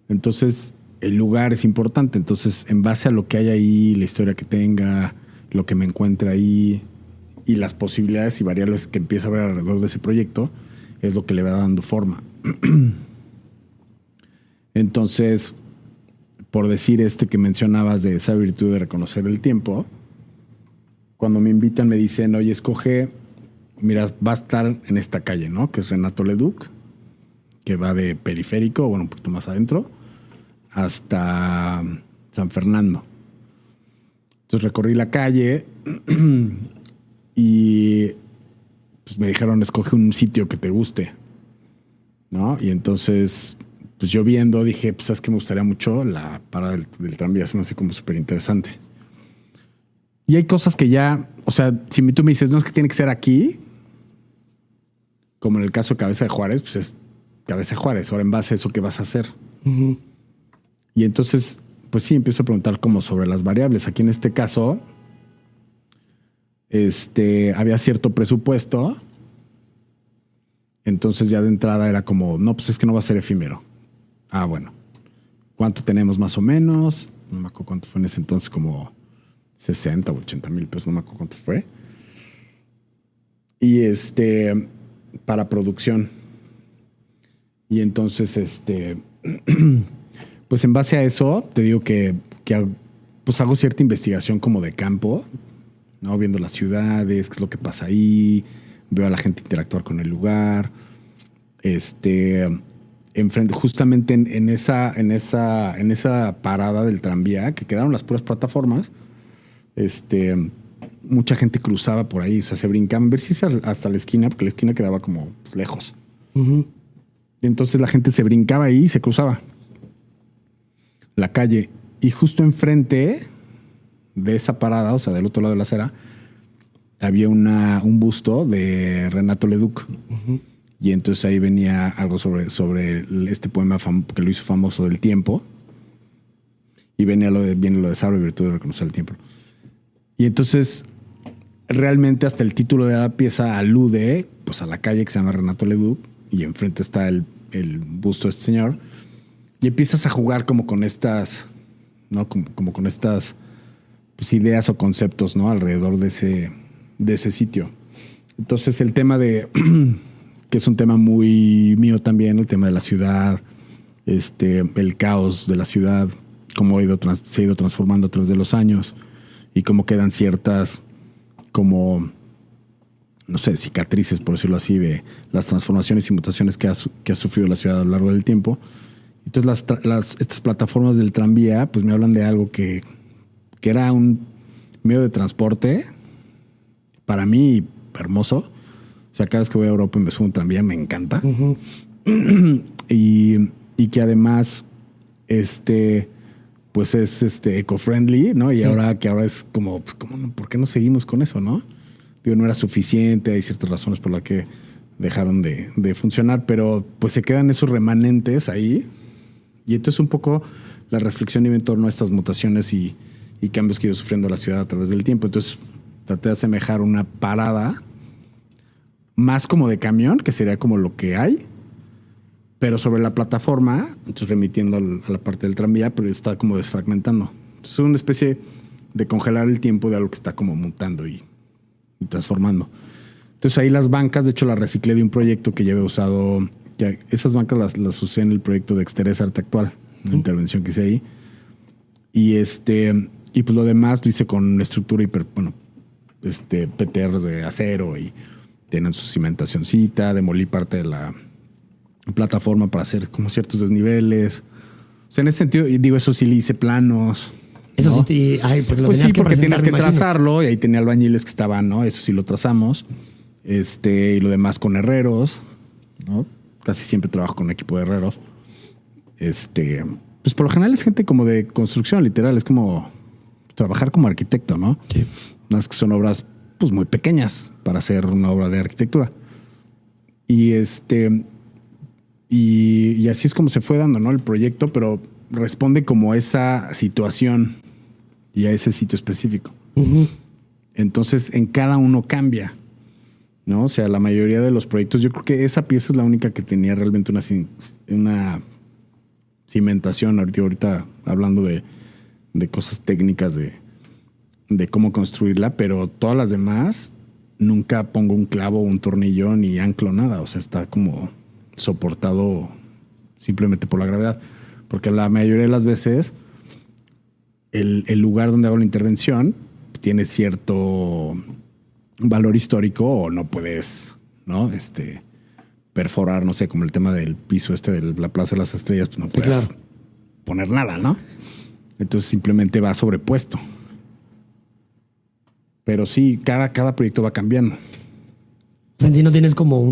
Entonces, el lugar es importante. Entonces, en base a lo que hay ahí, la historia que tenga, lo que me encuentre ahí y las posibilidades y variables que empieza a ver alrededor de ese proyecto, es lo que le va dando forma. Entonces, por decir que mencionabas de esa virtud de reconocer el tiempo, cuando me invitan me dicen, oye, escoge, mira, va a estar en esta calle, ¿no? Que es Renato Leduc, que va de Periférico, bueno, un poquito más adentro, hasta San Fernando. Entonces recorrí la calle y pues me dijeron, escoge un sitio que te guste, ¿no? Y entonces, pues yo viendo, dije, pues es que me gustaría mucho la parada del tranvía, se me hace como súper interesante. Y hay cosas que ya, o sea, si tú me dices, no es que tiene que ser aquí, como en el caso de Cabeza de Juárez, pues es Cabeza de Juárez. Ahora en base a eso, ¿qué vas a hacer? Y entonces, pues sí, empiezo a preguntar como sobre las variables. Aquí en este caso, había cierto presupuesto. Entonces ya de entrada era como, no, pues es que no va a ser efímero. Ah, bueno. ¿Cuánto tenemos más o menos? No me acuerdo cuánto fue en ese entonces, como 60 o 80 mil pesos, no me acuerdo cuánto fue. Y para producción. Y entonces, pues en base a eso, te digo que pues hago cierta investigación como de campo, ¿no? Viendo las ciudades, qué es lo que pasa ahí, veo a la gente interactuar con el lugar. Enfrente, justamente en esa parada del tranvía, que quedaron las puras plataformas, mucha gente cruzaba por ahí, o sea, se brincaban, ver si hasta la esquina, porque la esquina quedaba como pues, lejos. Uh-huh. Y entonces la gente se brincaba ahí y se cruzaba la calle. Y justo enfrente de esa parada, o sea, del otro lado de la acera, había un busto de Renato Leduc. Uh-huh. Y entonces ahí venía algo sobre este poema que lo hizo famoso del tiempo. Y viene lo de Sabro y Virtud de reconocer el tiempo. Y entonces, realmente hasta el título de la pieza alude pues, a la calle que se llama Renato Leduc. Y enfrente está el busto de este señor. Y empiezas a jugar como con estas, ¿no? Como con estas pues, ideas o conceptos, ¿no? Alrededor de ese sitio. Entonces, el tema que es un tema muy mío también, el tema de la ciudad, el caos de la ciudad, cómo se ha ido transformando a través de los años y cómo quedan ciertas, como, no sé, cicatrices, por decirlo así, de las transformaciones y mutaciones que ha sufrido la ciudad a lo largo del tiempo. Entonces, estas plataformas del tranvía, pues me hablan de algo que era un medio de transporte, para mí, hermoso. O sea, cada vez que voy a Europa y me subo un tranvía, me encanta. Uh-huh. Y que además, pues es eco-friendly, ¿no? Y sí. ahora es como, pues, ¿por qué no seguimos con eso, no? Digo, no era suficiente, hay ciertas razones por las que dejaron de funcionar, pero pues se quedan esos remanentes ahí. Y entonces un poco la reflexión iba en torno a estas mutaciones y cambios que iba sufriendo la ciudad a través del tiempo. Entonces traté de asemejar una parada más como de camión, que sería como lo que hay, pero sobre la plataforma, entonces remitiendo a la parte del tranvía, pero está como desfragmentando. Entonces es una especie de congelar el tiempo de algo que está como mutando y transformando. Entonces ahí las bancas, de hecho las reciclé de un proyecto que ya había usado. Esas bancas las usé en el proyecto de Exterés Arte Actual, una intervención que hice ahí. Y pues lo demás lo hice con estructura PTRs de acero y tienen su cimentacioncita, demolí parte de la plataforma para hacer como ciertos desniveles. O sea, en ese sentido, y digo, eso sí le hice planos. Eso ¿no? Sí, porque lo pues tenías sí, porque tienes que imagino. trazarlo y ahí tenía albañiles que estaban, ¿no? Eso sí lo trazamos. Y lo demás con herreros, ¿no? Casi siempre trabajo con un equipo de herreros. Pues por lo general es gente como de construcción, literal. Es como trabajar como arquitecto, ¿no? Sí. Más que son obras pues muy pequeñas para hacer una obra de arquitectura. Y y así es como se fue dando, ¿no? El proyecto, pero responde como a esa situación y a ese sitio específico. Uh-huh. Entonces, en cada uno cambia, ¿no? O sea, la mayoría de los proyectos, yo creo que esa pieza es la única que tenía realmente una cimentación. Ahorita hablando de cosas técnicas de cómo construirla, pero todas las demás nunca pongo un clavo, un tornillo ni anclo nada. O sea, está como soportado simplemente por la gravedad. Porque la mayoría de las veces el lugar donde hago la intervención tiene cierto valor histórico o no puedes, ¿no? Perforar, no sé, como el tema del piso de la Plaza de las Estrellas, pues no puedes poner nada, ¿no? Entonces simplemente va sobrepuesto. Pero sí, cada proyecto va cambiando. O sea, en sí no tienes como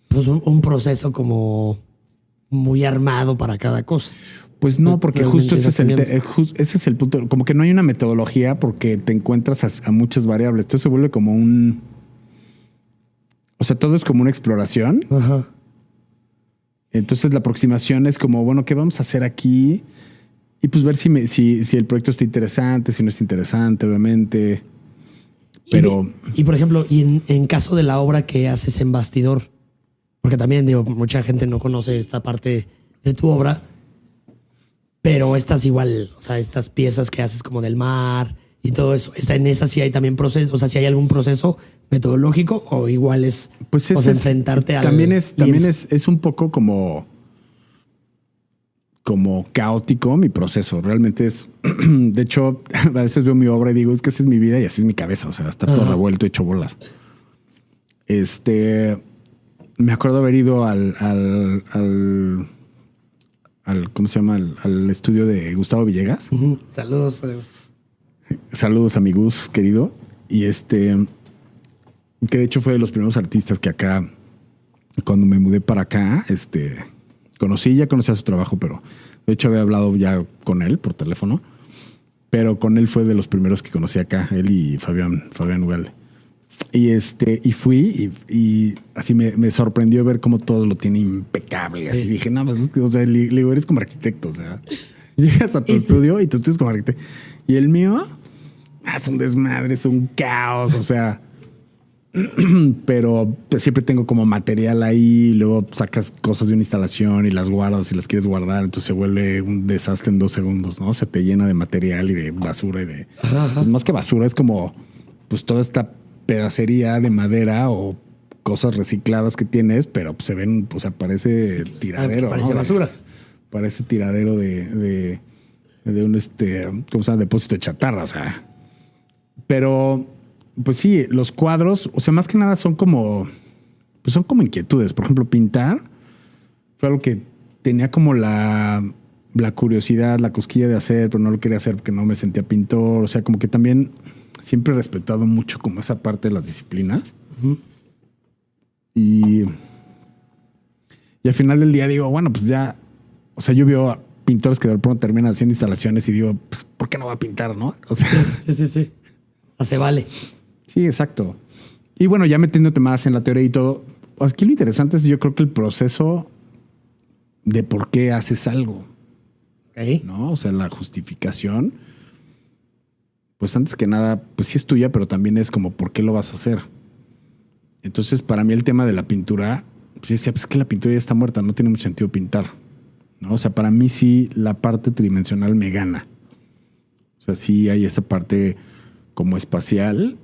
pues un proceso como muy armado para cada cosa. Pues no, porque justo ese es el punto. Como que no hay una metodología porque te encuentras a muchas variables. Entonces se vuelve como o sea, todo es como una exploración. Ajá. Entonces la aproximación es como, bueno, ¿qué vamos a hacer aquí? Y pues ver si el proyecto está interesante, si no está interesante, obviamente. Pero... Y por ejemplo, en caso de la obra que haces en Bastidor, porque también, digo, mucha gente no conoce esta parte de tu obra, pero estas igual, o sea, estas piezas que haces como del mar y todo eso, en esa sí hay también proceso, o sea, si hay algún proceso metodológico o igual es, pues o sea, enfrentarte también es un poco como caótico mi proceso. Realmente es, de hecho, a veces veo mi obra y digo, es que esa es mi vida y así es mi cabeza. O sea, está todo revuelto, hecho bolas. Me acuerdo haber ido al ¿cómo se llama? Al estudio de Gustavo Villegas. Uh-huh. Saludos. Saludos a mi Gus, querido. Y que de hecho fue de los primeros artistas que acá, cuando me mudé para acá, ya conocía su trabajo, pero de hecho había hablado ya con él por teléfono. Pero con él fue de los primeros que conocí acá, él y Fabián Ugalde. Y fui y así me sorprendió ver cómo todo lo tiene impecable. Sí. Así dije, no, pues es que, o sea, le digo, eres como arquitecto, o sea, llegas a tu estudio y tu estudio es como arquitecto. Y el mío es un desmadre, es un caos, o sea, pero siempre tengo como material ahí, luego sacas cosas de una instalación y las guardas y las quieres guardar, entonces se vuelve un desastre en 2 segundos, ¿no? Se te llena de material y de basura y de... Pues más que basura, es como pues toda esta pedacería de madera o cosas recicladas que tienes, pero pues se ven, o sea, parece tiradero. Parece, ¿no? Basura. Parece tiradero de un ¿cómo se llama? Depósito de chatarra, o sea. Pero pues sí, los cuadros, o sea, más que nada son como inquietudes. Por ejemplo, pintar fue algo que tenía como la curiosidad, la cosquilla de hacer, pero no lo quería hacer porque no me sentía pintor. O sea, como que también siempre he respetado mucho como esa parte de las disciplinas. Uh-huh. Y al final del día digo, bueno, pues ya, o sea, yo veo a pintores que de pronto terminan haciendo instalaciones y digo, pues, ¿por qué no va a pintar, no? O sea, sí. Se vale. Sí, exacto. Y bueno, ya metiéndote más en la teoría y todo, aquí lo interesante es yo creo que el proceso de por qué haces algo. Okay. ¿No? O sea, la justificación, pues antes que nada, pues sí es tuya, pero también es como por qué lo vas a hacer. Entonces, para mí el tema de la pintura, pues yo decía, pues es que la pintura ya está muerta, no tiene mucho sentido pintar, ¿no? O sea, para mí sí la parte tridimensional me gana. O sea, sí hay esa parte como espacial,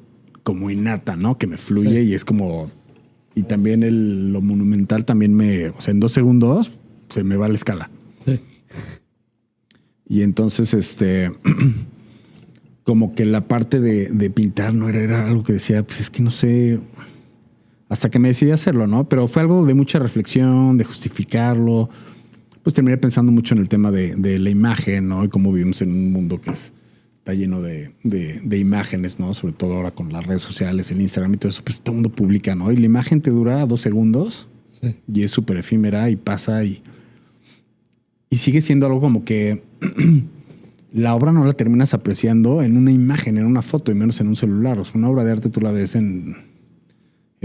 como innata, ¿no? Que me fluye, sí. Y es como... Y también lo monumental también o sea, en 2 segundos se me va la escala. Sí. Y entonces, como que la parte de pintar no era algo que decía, pues es que no sé, hasta que me decidí a hacerlo, ¿no? Pero fue algo de mucha reflexión, de justificarlo. Pues terminé pensando mucho en el tema de la imagen, ¿no? Y cómo vivimos en un mundo que está lleno de imágenes, ¿no? Sobre todo ahora con las redes sociales, el Instagram y todo eso, pues todo el mundo publica, ¿no? Y la imagen te dura 2 segundos, sí. Y es súper efímera y pasa y sigue siendo algo como que la obra no la terminas apreciando en una imagen, en una foto, y menos en un celular. O sea, una obra de arte tú la ves en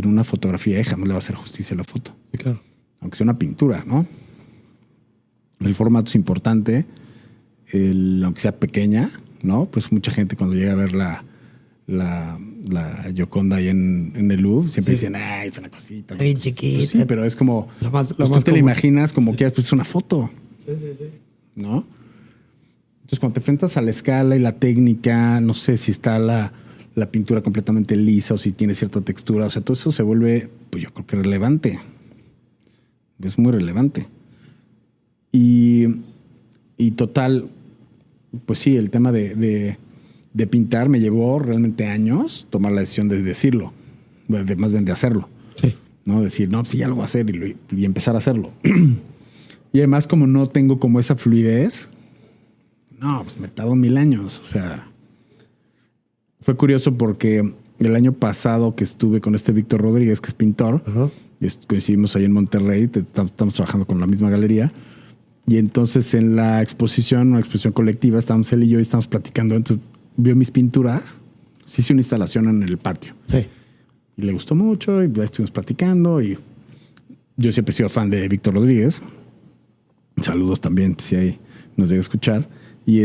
una fotografía y jamás le va a hacer justicia a la foto. Sí, claro. Aunque sea una pintura, ¿no? El formato es importante, aunque sea pequeña, ¿no? Pues mucha gente cuando llega a ver la Gioconda ahí en el Louvre siempre dicen, ay, es una cosita. Bien chiquita. Pues sí, pero es como, lo más tú te la imaginas como que pues, es una foto. Sí. ¿No? Entonces, cuando te enfrentas a la escala y la técnica, no sé si está la pintura completamente lisa o si tiene cierta textura, o sea, todo eso se vuelve, pues yo creo que relevante. Es muy relevante. Y total, pues sí, el tema de pintar me llevó realmente años tomar la decisión de decirlo, más bien de hacerlo. Sí. ¿No? Decir, no, pues sí, ya lo voy a hacer y empezar a hacerlo. Y además, como no tengo como esa fluidez, no, pues me tardó 1000 años. O sea, fue curioso porque el año pasado que estuve con Víctor Rodríguez, que es pintor, uh-huh. Coincidimos ahí en Monterrey, estamos trabajando con la misma galería. Y entonces en la exposición, una exposición colectiva, estábamos él y yo y estábamos platicando. Entonces vio mis pinturas, sí hice una instalación en el patio. Sí. Y le gustó mucho y estuvimos platicando. Y yo siempre he sido fan de Víctor Rodríguez. Saludos también, si ahí nos llega a escuchar. Y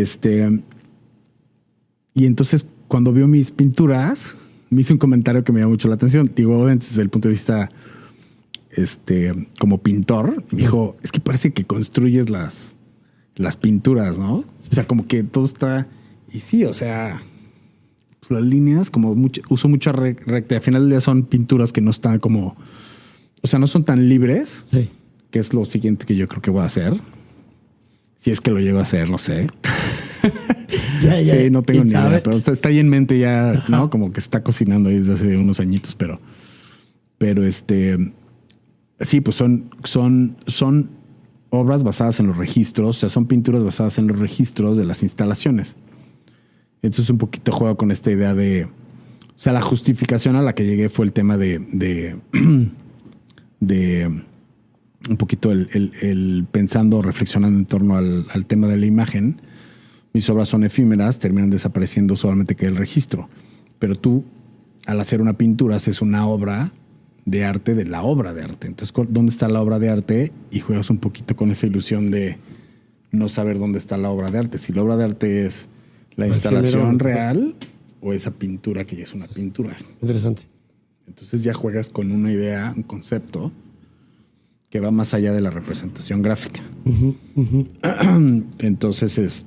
entonces cuando vio mis pinturas, me hizo un comentario que me llamó mucho la atención. Digo, obviamente desde el punto de vista como pintor, y me dijo, es que parece que construyes las pinturas, ¿no? O sea, como que todo está... Y sí, o sea, pues las líneas, como uso mucha recta. Al final del día son pinturas que no están como... O sea, no son tan libres. Sí. Que es lo siguiente que yo creo que voy a hacer. Si es que lo llego a hacer, no sé. Ya, sí, no tengo ni idea, pero está ahí en mente ya, ajá. ¿No? Como que está cocinando ahí desde hace unos añitos, pero sí, pues son obras basadas en los registros, o sea, son pinturas basadas en los registros de las instalaciones. Entonces un poquito juego con esta idea de... O sea, la justificación a la que llegué fue el tema de un poquito el pensando, reflexionando en torno al tema de la imagen. Mis obras son efímeras, terminan desapareciendo, solamente queda el registro. Pero tú, al hacer una pintura, haces una obra de arte de la obra de arte. Entonces, ¿dónde está la obra de arte? Y juegas un poquito con esa ilusión de no saber dónde está la obra de arte. Si la obra de arte es la instalación real o esa pintura que ya es una pintura. Interesante. Entonces ya juegas con una idea, un concepto que va más allá de la representación gráfica. Entonces,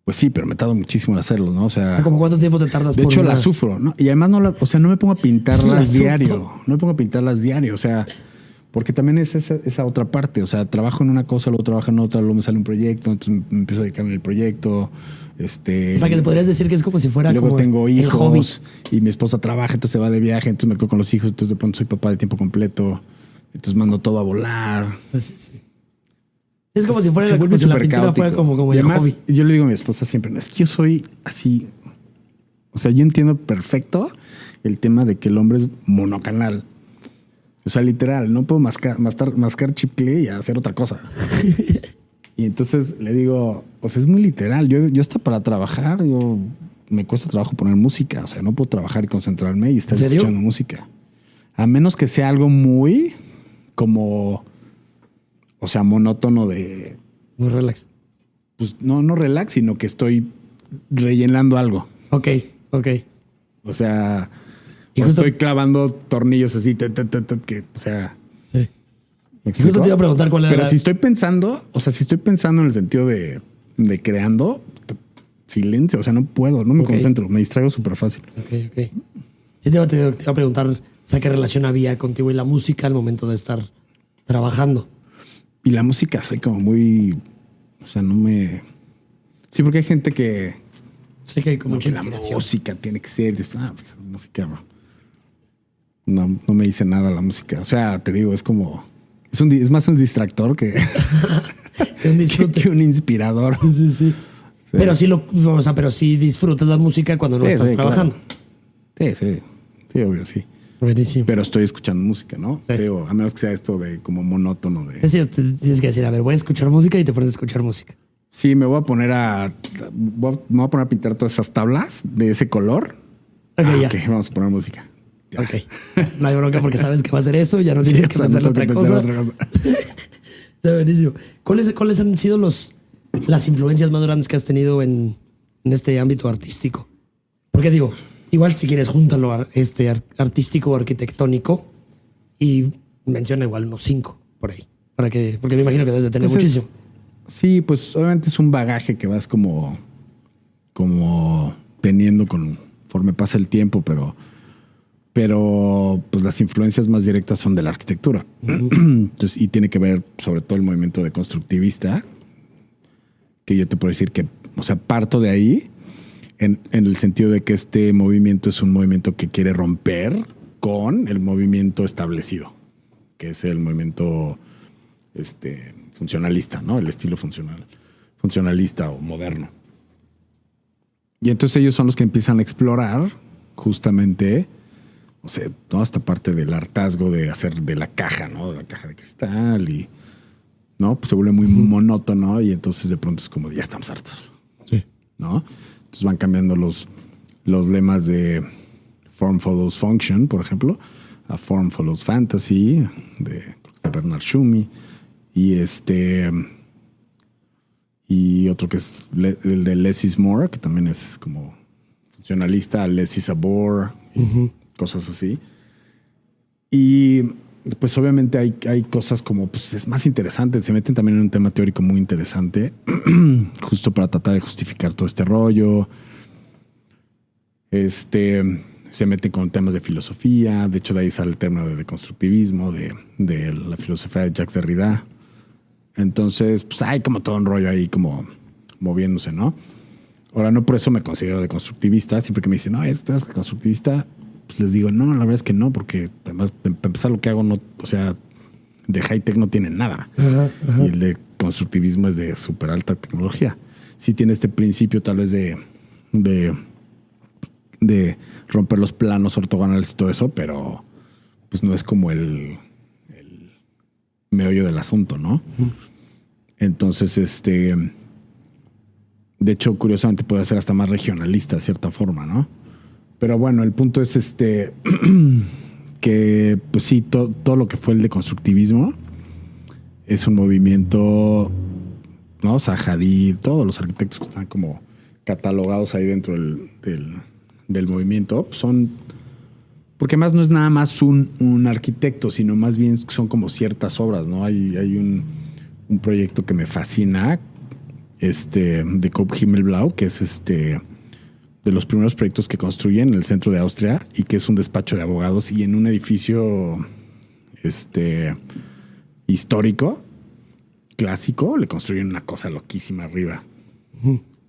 pues sí, pero me tardo muchísimo en hacerlo, ¿no? O sea, ¿Cómo cuánto tiempo te tardas? De hecho, la sufro, ¿no? Y además no me pongo a pintarlas diario. No me pongo a pintarlas diario, o sea, porque también es esa otra parte. O sea, trabajo en una cosa, luego trabajo en otra, luego me sale un proyecto, entonces me empiezo a dedicarme al proyecto. O sea, que te podrías decir que es como si fuera luego como tengo el hobby. hijos y mi esposa trabaja, entonces se va de viaje, entonces me quedo con los hijos, entonces de pronto soy papá de tiempo completo, entonces mando todo a volar. Sí. Es como si fuera se vuelve la pintura caótico. fuera como y el además, hobby. yo le digo a mi esposa siempre, no, es que yo soy así. O sea, yo entiendo perfecto el tema de que el hombre es monocanal. O sea, literal, no puedo mascar chicle y hacer otra cosa. Y entonces le digo, pues es muy literal. Yo hasta para trabajar, me cuesta trabajo poner música. O sea, no puedo trabajar y concentrarme y estar escuchando música. A menos que sea algo muy como, o sea, monótono de... Muy relax. Pues no relax, sino que estoy rellenando algo. Ok. O sea, Y estoy clavando tornillos así, que, o sea... Sí. ¿Me Y justo te iba a preguntar cuál era. Pero si estoy pensando en el sentido de creando, silencio, o sea, no puedo, no me concentro, me distraigo súper fácil. Ok. Sí, te iba a preguntar, o sea, qué relación había contigo y la música al momento de estar trabajando. Y la música, soy como muy, o sea, no me... Sí, porque hay gente que... Sé que hay como mucha la inspiración. música tiene que ser... pues, música... No me dice nada la música. O sea, te digo, es como... Es más un distractor que... Un disfrute. que un inspirador. Sí. Pero sí disfrutas la música cuando no estás trabajando. Claro. Sí, obvio, sí. Buenísimo. Pero estoy escuchando música, ¿no? Sí. Pero a menos que sea esto de como monótono de... Es decir, tienes que decir, a ver, voy a escuchar música y te pones a escuchar música. Sí, me voy a poner a pintar todas esas tablas de ese color. Ok, vamos a poner música. Ya. Ok. No hay bronca porque sabes que va a ser eso, ya no tienes que pensar en otra cosa. Está buenísimo. ¿Cuáles han sido las influencias más grandes que has tenido en este ámbito artístico? Porque digo, igual si quieres júntalo artístico o arquitectónico y menciona igual unos 5 por ahí. Porque me imagino que debes de tener muchísimo. Sí, pues obviamente es un bagaje que vas como teniendo conforme pasa el tiempo, pero pues las influencias más directas son de la arquitectura. Entonces, y tiene que ver sobre todo el movimiento de constructivista, que yo te puedo decir que, o sea, parto de ahí en el sentido de que este movimiento es un movimiento que quiere romper con el movimiento establecido, que es el movimiento funcionalista, ¿no? El estilo funcionalista o moderno. Y entonces ellos son los que empiezan a explorar justamente, o sea, toda esta parte del hartazgo de hacer de la caja, ¿no? De la caja de cristal y, ¿no? Pues se vuelve muy monótono y entonces de pronto es como, ya estamos hartos. Sí. ¿No? Entonces van cambiando los lemas de Form Follows Function, por ejemplo, a Form Follows Fantasy, de Bernard Schumi, y otro que es el de Less is More, que también es como funcionalista, Less is a Bore, cosas así. Y pues obviamente hay cosas como, pues es más interesante, se meten también en un tema teórico muy interesante, justo para tratar de justificar todo este rollo. Se meten con temas de filosofía, de hecho de ahí sale el término de deconstructivismo, de la filosofía de Jacques Derrida. Entonces, pues hay como todo un rollo ahí como moviéndose, ¿no? Ahora, no por eso me considero deconstructivista, siempre que me dicen, no, es que tú eres deconstructivista, pues les digo, no, la verdad es que no, porque además, para empezar, lo que hago, no, o sea, de high-tech no tiene nada. Y el de constructivismo es de súper alta tecnología. sí tiene este principio tal vez de romper los planos ortogonales y todo eso, pero pues no es como el meollo del asunto, ¿no? Entonces, de hecho, curiosamente puede ser hasta más regionalista de cierta forma, ¿no? Pero bueno, el punto es que, pues sí, todo lo que fue el deconstructivismo es un movimiento, ¿no? O sea, Hadid, todos los arquitectos que están como catalogados ahí dentro del movimiento, pues son, porque más no es nada más un arquitecto, sino más bien son como ciertas obras, ¿no? Hay un proyecto que me fascina, de Coop Himmelblau, que es de los primeros proyectos que construyen en el centro de Austria y que es un despacho de abogados y en un edificio histórico, clásico, le construyen una cosa loquísima arriba.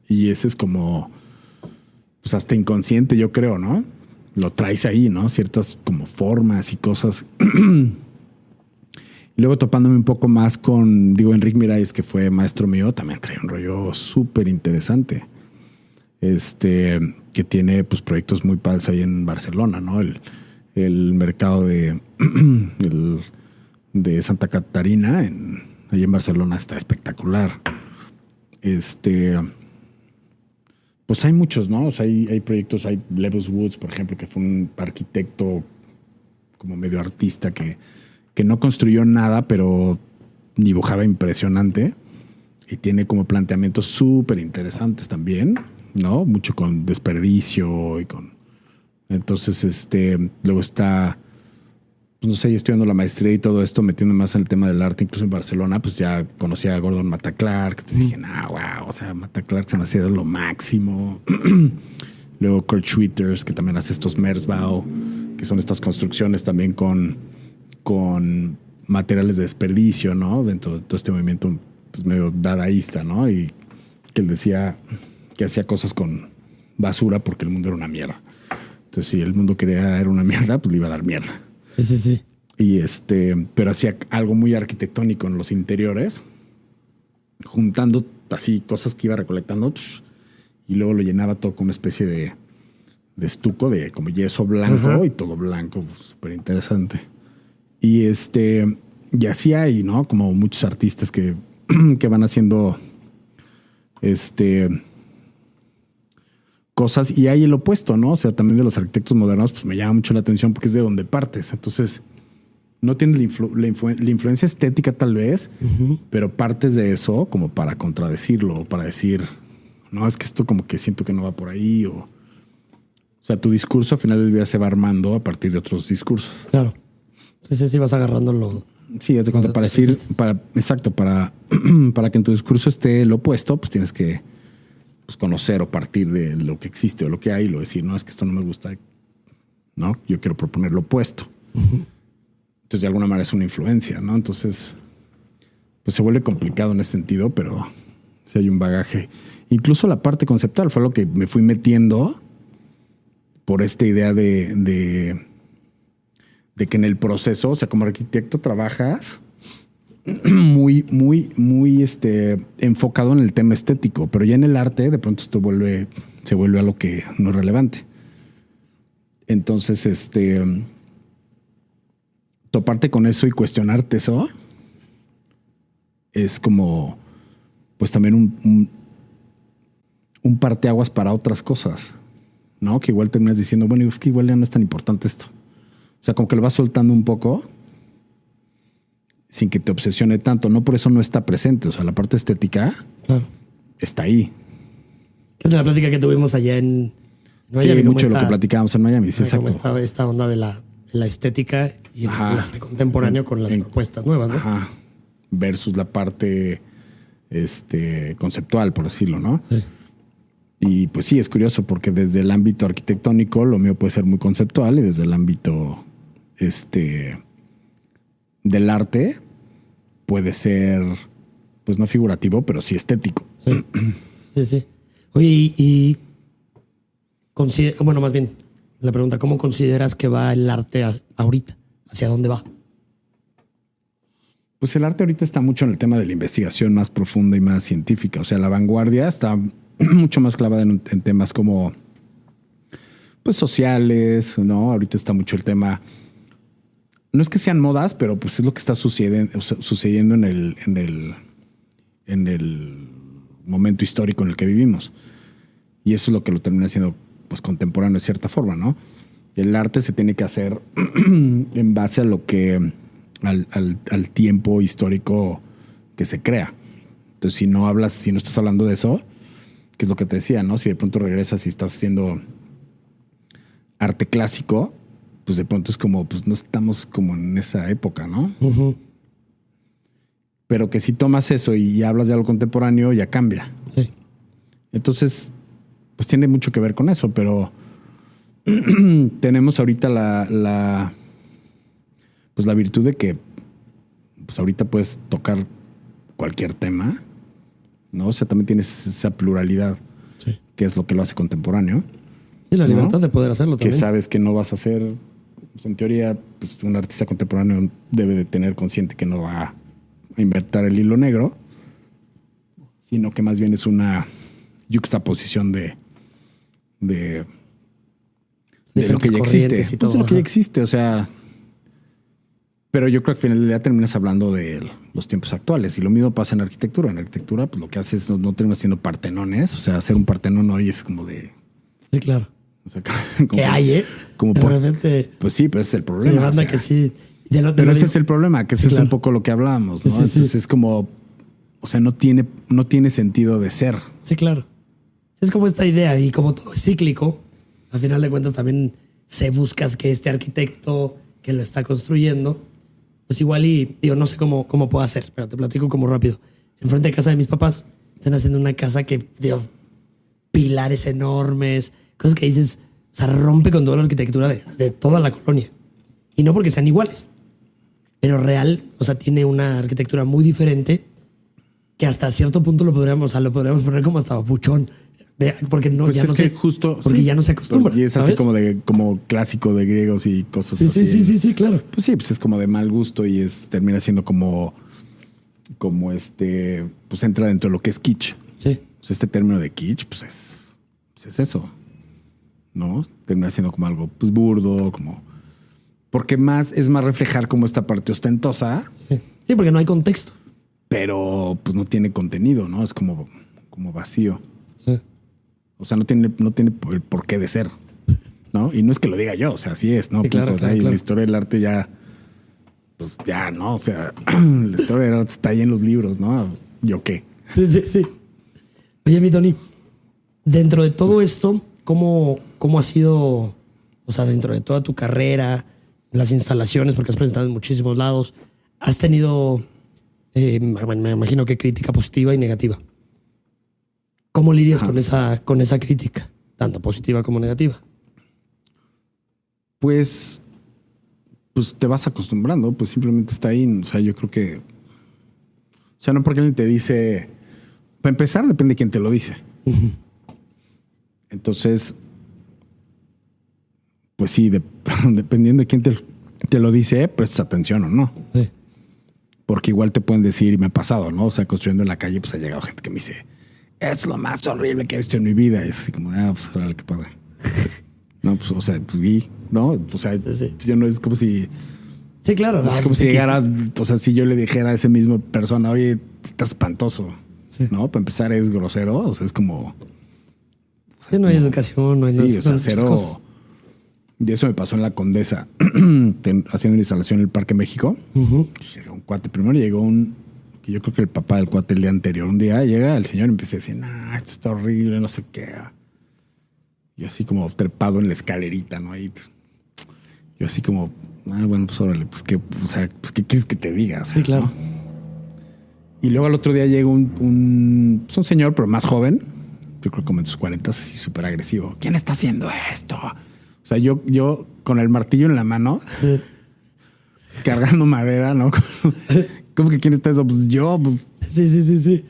Y ese es como, pues hasta inconsciente, yo creo, ¿no? Lo traes ahí, ¿no? Ciertas como formas y cosas. Y luego topándome un poco más con, Enrique Miralles, que fue maestro mío, también trae un rollo súper interesante. Que tiene pues proyectos muy padres ahí en Barcelona, ¿no? El mercado de Santa Catarina ahí en Barcelona está espectacular. Pues hay muchos, ¿no? O sea, hay proyectos, hay Lewis Woods, por ejemplo, que fue un arquitecto como medio artista que no construyó nada, pero dibujaba impresionante y tiene como planteamientos súper interesantes también, ¿no? Mucho con desperdicio y con... Entonces, luego está, pues no sé, estudiando la maestría y todo esto, metiendo más en el tema del arte, incluso en Barcelona, pues ya conocí a Gordon Matta Clark. Entonces dije, wow, o sea, Matta Clark se me hacía lo máximo. Luego Kurt Schwitters, que también hace estos Merzbau, que son estas construcciones también con materiales de desperdicio, ¿no? Dentro de todo este movimiento pues medio dadaísta, ¿no? Y que él decía que hacía cosas con basura porque el mundo era una mierda. Entonces, si el mundo era una mierda, pues le iba a dar mierda. Sí. Y pero hacía algo muy arquitectónico en los interiores, juntando así cosas que iba recolectando y luego lo llenaba todo con una especie de estuco de como yeso blanco. Ajá. Y todo blanco, súper interesante. Y y así hay, ¿no? Como muchos artistas que van haciendo cosas, y hay el opuesto, ¿no? O sea, también de los arquitectos modernos, pues me llama mucho la atención porque es de donde partes. Entonces, no tienes la influencia estética tal vez, pero partes de eso como para contradecirlo, o para decir, no, es que esto como que siento que no va por ahí, o sea, tu discurso al final del día se va armando a partir de otros discursos. Claro. Sí, vas agarrando lo... Sí, es de cuenta, para decir, exacto, para que en tu discurso esté lo opuesto, pues tienes que pues, conocer o partir de lo que existe o lo que hay y lo decir, no, es que esto no me gusta, no, yo quiero proponer lo opuesto. Entonces, de alguna manera es una influencia, ¿no? Entonces, pues se vuelve complicado en ese sentido, pero sí hay un bagaje. Incluso la parte conceptual fue lo que me fui metiendo por esta idea de que en el proceso, o sea, como arquitecto trabajas muy enfocado en el tema estético, pero ya en el arte de pronto esto se vuelve algo que no es relevante. Entonces, toparte con eso y cuestionarte eso es como, pues también un parteaguas para otras cosas, ¿no? Que igual terminas diciendo, bueno, es que igual ya no es tan importante esto. O sea, como que lo vas soltando un poco sin que te obsesione tanto. No por eso no está presente. O sea, la parte estética está ahí. Es de la plática que tuvimos allá en Miami. Sí, mucho de lo que platicábamos en Miami. Sí, exacto. Esta onda de la estética y el arte contemporáneo con las propuestas nuevas, ¿no? Ajá. Versus la parte conceptual, por decirlo, ¿no? Sí. Y pues sí, es curioso porque desde el ámbito arquitectónico lo mío puede ser muy conceptual y desde el ámbito del arte puede ser, pues no figurativo, pero sí estético. Sí. Oye, y bueno, más bien la pregunta, ¿cómo consideras que va el arte ahorita? ¿Hacia dónde va? Pues el arte ahorita está mucho en el tema de la investigación más profunda y más científica. O sea, la vanguardia está mucho más clavada en temas como pues sociales, ¿no? Ahorita está mucho el tema. No es que sean modas, pero pues es lo que está sucediendo en el momento histórico en el que vivimos. Y eso es lo que lo termina siendo pues contemporáneo de cierta forma, ¿no? El arte se tiene que hacer en base a lo que al tiempo histórico que se crea. Entonces, si no estás hablando de eso, que es lo que te decía, ¿no? Si de pronto regresas y estás haciendo arte clásico, pues de pronto es como, pues no estamos como en esa época, ¿no? Uh-huh. Pero que si tomas eso y hablas de algo contemporáneo, ya cambia. Sí. Entonces, pues tiene mucho que ver con eso, pero tenemos ahorita la virtud de que pues ahorita puedes tocar cualquier tema, ¿no? O sea, también tienes esa pluralidad, Sí. que es lo que lo hace contemporáneo. Sí, la ¿no? libertad de poder hacerlo Que también. sabes que no vas a hacer, pues en teoría, pues un artista contemporáneo debe de tener consciente que no va a inventar el hilo negro, sino que más bien es una yuxtaposición de lo que ya existe. Y todo, Pues lo que ya existe, o sea. Pero yo creo que al final del día terminas hablando de los tiempos actuales. Y lo mismo pasa en arquitectura. En arquitectura, pues lo que haces no terminas siendo partenones. O sea, hacer un partenón hoy es como de. Sí, claro. O sea, Que hay, ¿eh? Como de por, repente. pues sí, pues es el Sí, problema. banda O sea, que sí. Ya lo pero ese digo. es el problema, que ese Sí, es claro. un poco lo que hablábamos, ¿no? Sí, sí, sí. Entonces es como. O sea, no tiene sentido de ser. Sí, claro. Es como esta idea y como todo es cíclico, al final de cuentas también se buscas que este arquitecto que lo está construyendo, pues igual y digo, no sé cómo puedo hacer, pero te platico como rápido. Enfrente de casa de mis papás están haciendo una casa que, digo, pilares enormes, cosas que dices, o sea, rompe con toda la arquitectura de toda la colonia. Y no porque sean iguales, pero real, o sea, tiene una arquitectura muy diferente que hasta cierto punto lo podríamos poner como hasta papuchón. Porque no, Pues ya es no que sé, justo. porque sí, ya no se acostumbra. Y es así ¿sabes? como clásico de griegos y cosas Sí, así. sí, claro. Pues sí, pues es como de mal gusto y termina siendo como pues entra dentro de lo que es kitsch. Sí. Pues este término de kitsch, pues es eso, ¿no? Termina siendo como algo, pues burdo, como. Porque es más reflejar como esta parte ostentosa, Sí, porque no hay contexto. pero pues no tiene contenido, ¿no? Es como vacío. Sí. O sea, no tiene el porqué de ser, ¿no? Y no es que lo diga yo, o sea, así es, ¿no? Sí, claro, Punto. claro, Y claro. la historia del arte ya, pues ya, ¿no? O sea, la historia del arte está ahí en los libros, ¿no? ¿Yo qué? Sí. Oye, mi Tony, dentro de todo esto, ¿cómo ha sido, o sea, dentro de toda tu carrera, las instalaciones, porque has presentado en muchísimos lados, has tenido, me imagino que crítica positiva y negativa? ¿Cómo lidias con esa crítica, tanto positiva como negativa? Pues te vas acostumbrando, pues simplemente está ahí. O sea, yo creo que, o sea, no porque alguien te dice, para empezar, depende de quién te lo dice. Entonces, pues sí, dependiendo de quién te lo dice, prestas atención o no. Sí. Porque igual te pueden decir, y me ha pasado, ¿no? O sea, construyendo en la calle, pues ha llegado gente que me dice, es lo más horrible que he visto en mi vida. Y es así como, pues órale, qué padre. No, pues, o sea, pues, ¿no? O sea, Sí. yo no es como si. Sí, claro. Es como si llegara, o sea, si yo le dijera a esa misma persona, oye, estás espantoso, Sí. ¿no? Para empezar es grosero, o sea, es como. Sí, no hay educación, no hay Sí, o sea, son muchas cero. cosas. Y eso me pasó en la Condesa, haciendo una instalación en el Parque México. Llegó un cuate, primero llegó que yo creo que el papá del cuate el día anterior, un día llega el señor y empieza a decir, esto está horrible, no sé qué. Yo así como trepado en la escalerita, ¿no? Ahí, yo así como, bueno, pues órale, pues qué quieres que te diga. O sea, Sí, claro. ¿no? Y luego al otro día llega un señor, pero más joven, yo creo como en sus 40, así súper agresivo. ¿Quién está haciendo esto? O sea, yo con el martillo en la mano, cargando madera, ¿no? ¿Cómo que quién está eso? Pues yo, pues. Sí.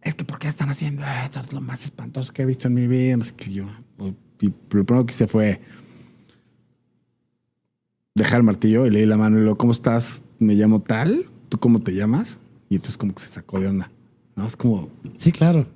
Es que ¿por qué están haciendo esto? Es lo más espantoso que he visto en mi vida. No sé qué yo. Y lo primero que hice fue dejar el martillo y le di la mano y luego, ¿cómo estás? Me llamo tal. ¿tú cómo te llamas? Y entonces como que se sacó de onda. No, es como... Sí, claro.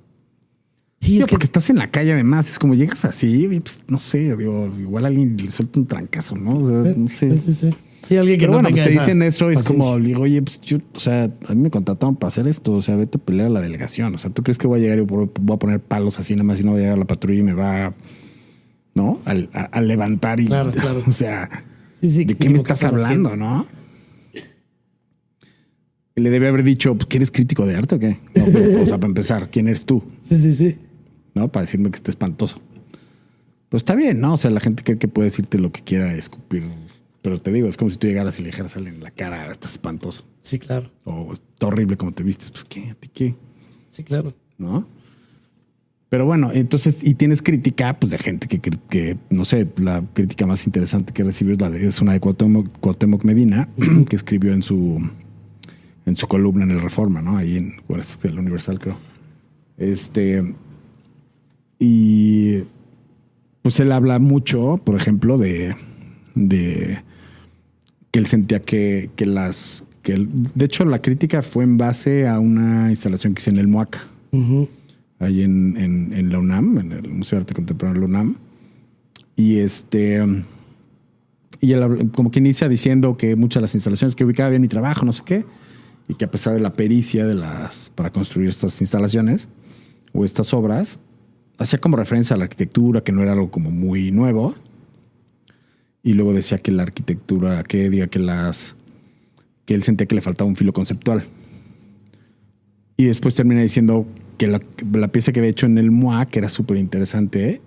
Sí, Sí, es porque que... estás en la calle además. Es como llegas así y pues no sé, digo, igual alguien le suelta un trancazo, ¿no? O sea, no sé. Sí. Sí, alguien que Pero no bueno, tenga pues te esa dicen eso y es paciencia. como, digo, oye, pues yo, o sea, a mí me contrataron para hacer esto, o sea, vete a pelear a la delegación. O sea, ¿tú crees que voy a llegar y voy a poner palos así nada más y no voy a llegar a la patrulla y me va, ¿no? A levantar y, Claro, claro. o sea, Sí, ¿de qué me mínimo, ¿qué estás hablando, haciendo? no? Le debe haber dicho, pues, ¿que eres crítico de arte o qué? No, pero, o sea, para empezar, ¿quién eres tú? Sí. ¿No? Para decirme que está espantoso. Pues está bien, ¿no? O sea, la gente cree que puede decirte lo que quiera, escupir. Pero te digo, es como si tú llegaras y le dijeras en la cara, estás espantoso. Sí, claro. O está horrible como te vistes. Pues, ¿qué? ¿A ti qué? Sí, claro. ¿No? Pero bueno, entonces, y tienes crítica, pues, de gente que no sé, la crítica más interesante que recibió es una de Cuauhtémoc Medina, que escribió en su columna en el Reforma, ¿no? Ahí en el Universal, creo. Y pues él habla mucho, por ejemplo, de que él sentía de hecho, la crítica fue en base a una instalación que hice en el MUAC, ahí en la UNAM, en el Museo de Arte Contemporáneo de la UNAM. Y y él como que inicia diciendo que muchas de las instalaciones que ubicaba bien mi trabajo, no sé qué, y que a pesar de la pericia para construir estas instalaciones o estas obras, hacía como referencia a la arquitectura, que no era algo como muy nuevo. Y luego decía que la arquitectura, que él sentía que le faltaba un filo conceptual. Y después termina diciendo que la pieza que había hecho en el MUAC era súper interesante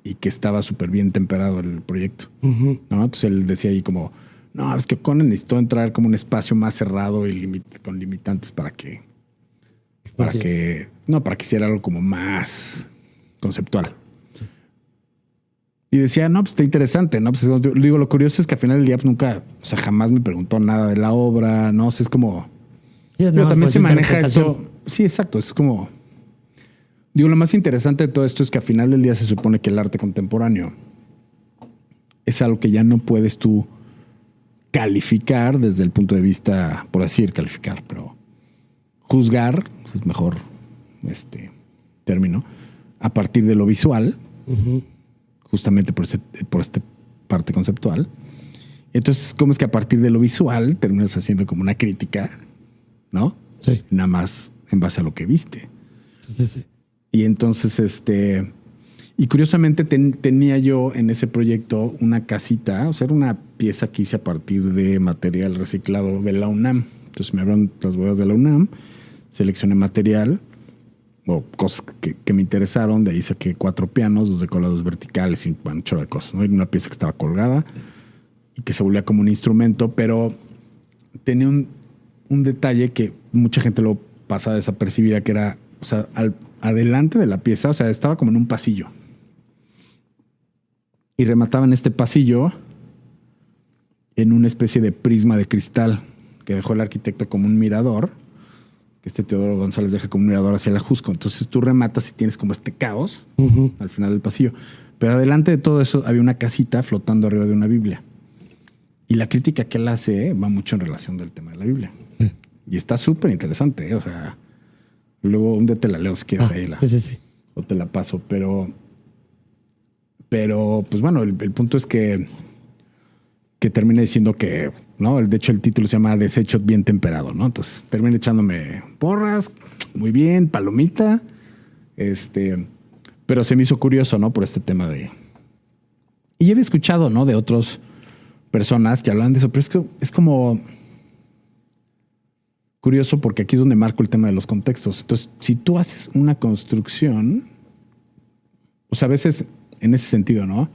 y que estaba súper bien temperado el proyecto. ¿No? Entonces él decía ahí como, no, es que O'Connell necesitó entrar como un espacio más cerrado y con limitantes para que hiciera algo como más conceptual. Y decía, no, pues está interesante, ¿no? Pues digo, lo curioso es que al final del día pues, nunca, o sea, jamás me preguntó nada de la obra, ¿no? O sea, es como... Sí, es nada Pero más también por se su maneja interpretación. esto... Sí, exacto, es como... Digo, lo más interesante de todo esto es que al final del día se supone que el arte contemporáneo es algo que ya no puedes tú calificar desde el punto de vista, por decir calificar, pero juzgar, es mejor término, a partir de lo visual, justamente por esta parte conceptual. Entonces, ¿cómo es que a partir de lo visual terminas haciendo como una crítica, ¿no? Sí. Nada más en base a lo que viste. Sí. Y entonces, y curiosamente tenía yo en ese proyecto una casita, o sea, era una pieza que hice a partir de material reciclado de la UNAM. Entonces me abrieron las bodegas de la UNAM, seleccioné material o cosas que me interesaron. De ahí saqué 4 pianos, 2 decorados verticales y un chorro de cosas, ¿no? Era una pieza que estaba colgada y que se volvía como un instrumento, pero tenía un detalle que mucha gente lo pasa desapercibida, que era, o sea, adelante de la pieza, o sea, estaba como en un pasillo. Y remataba en este pasillo en una especie de prisma de cristal que dejó el arquitecto como un mirador, que Teodoro González deja como un mirador hacia el Ajusco. Entonces tú rematas y tienes como este caos al final del pasillo. Pero adelante de todo eso había una casita flotando arriba de una Biblia. Y la crítica que él hace va mucho en relación del tema de la Biblia. Y está súper interesante, ¿eh? O sea, luego un día te la leo si quieres ahí. Sí. O te la paso, pero pues bueno, el punto es que termina diciendo que, ¿no? De hecho, el título se llama Desecho bien temperado, ¿no? Entonces termina echándome porras, muy bien, palomita. Pero se me hizo curioso, ¿no? Por este tema y he escuchado, ¿no? De otras personas que hablan de eso, pero es que es como curioso porque aquí es donde marco el tema de los contextos. Entonces, si tú haces una construcción, o sea, a veces en ese sentido, ¿no?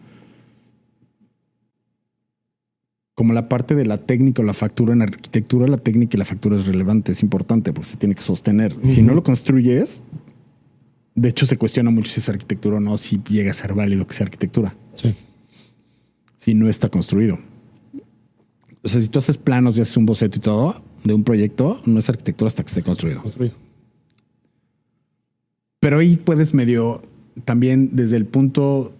Como la parte de la técnica o la factura en arquitectura, la técnica y la factura es relevante, es importante porque se tiene que sostener. Si no lo construyes, de hecho se cuestiona mucho si es arquitectura o no, si llega a ser válido que sea arquitectura. Sí. Si no está construido. O sea, si tú haces planos y haces un boceto y todo de un proyecto, no es arquitectura hasta que esté construido. Pero ahí puedes medio también desde el punto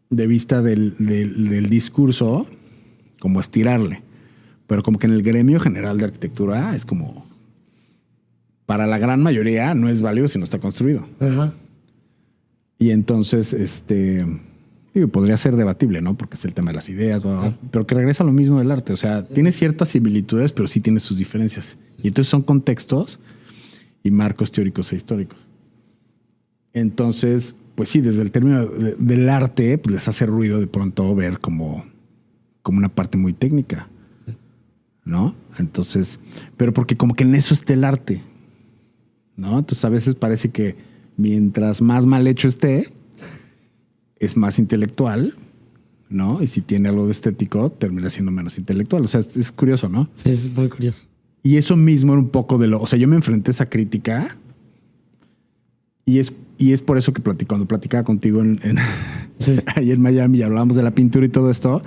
de vista del discurso, como estirarle. pero como que en el gremio general de arquitectura es como, para la gran mayoría no es válido si no está construido. Ajá. Y entonces, digo, podría ser debatible, ¿no? Porque es el tema de las ideas, bla, bla, bla, pero que regresa a lo mismo del arte. O sea, tiene ciertas similitudes, pero sí tiene sus diferencias. Y entonces son contextos y marcos teóricos e históricos. Entonces, pues sí, desde el término del arte, pues les hace ruido de pronto ver como una parte muy técnica, ¿no? Entonces, pero porque como que en eso está el arte, ¿no? Entonces a veces parece que mientras más mal hecho esté, es más intelectual, ¿no? Y si tiene algo de estético, termina siendo menos intelectual. O sea, es curioso, ¿no? Sí, es muy curioso. Y eso mismo era un poco de o sea, yo me enfrenté a esa crítica y es por eso que cuando platicaba contigo Sí. ahí en Miami y hablábamos de la pintura y todo esto,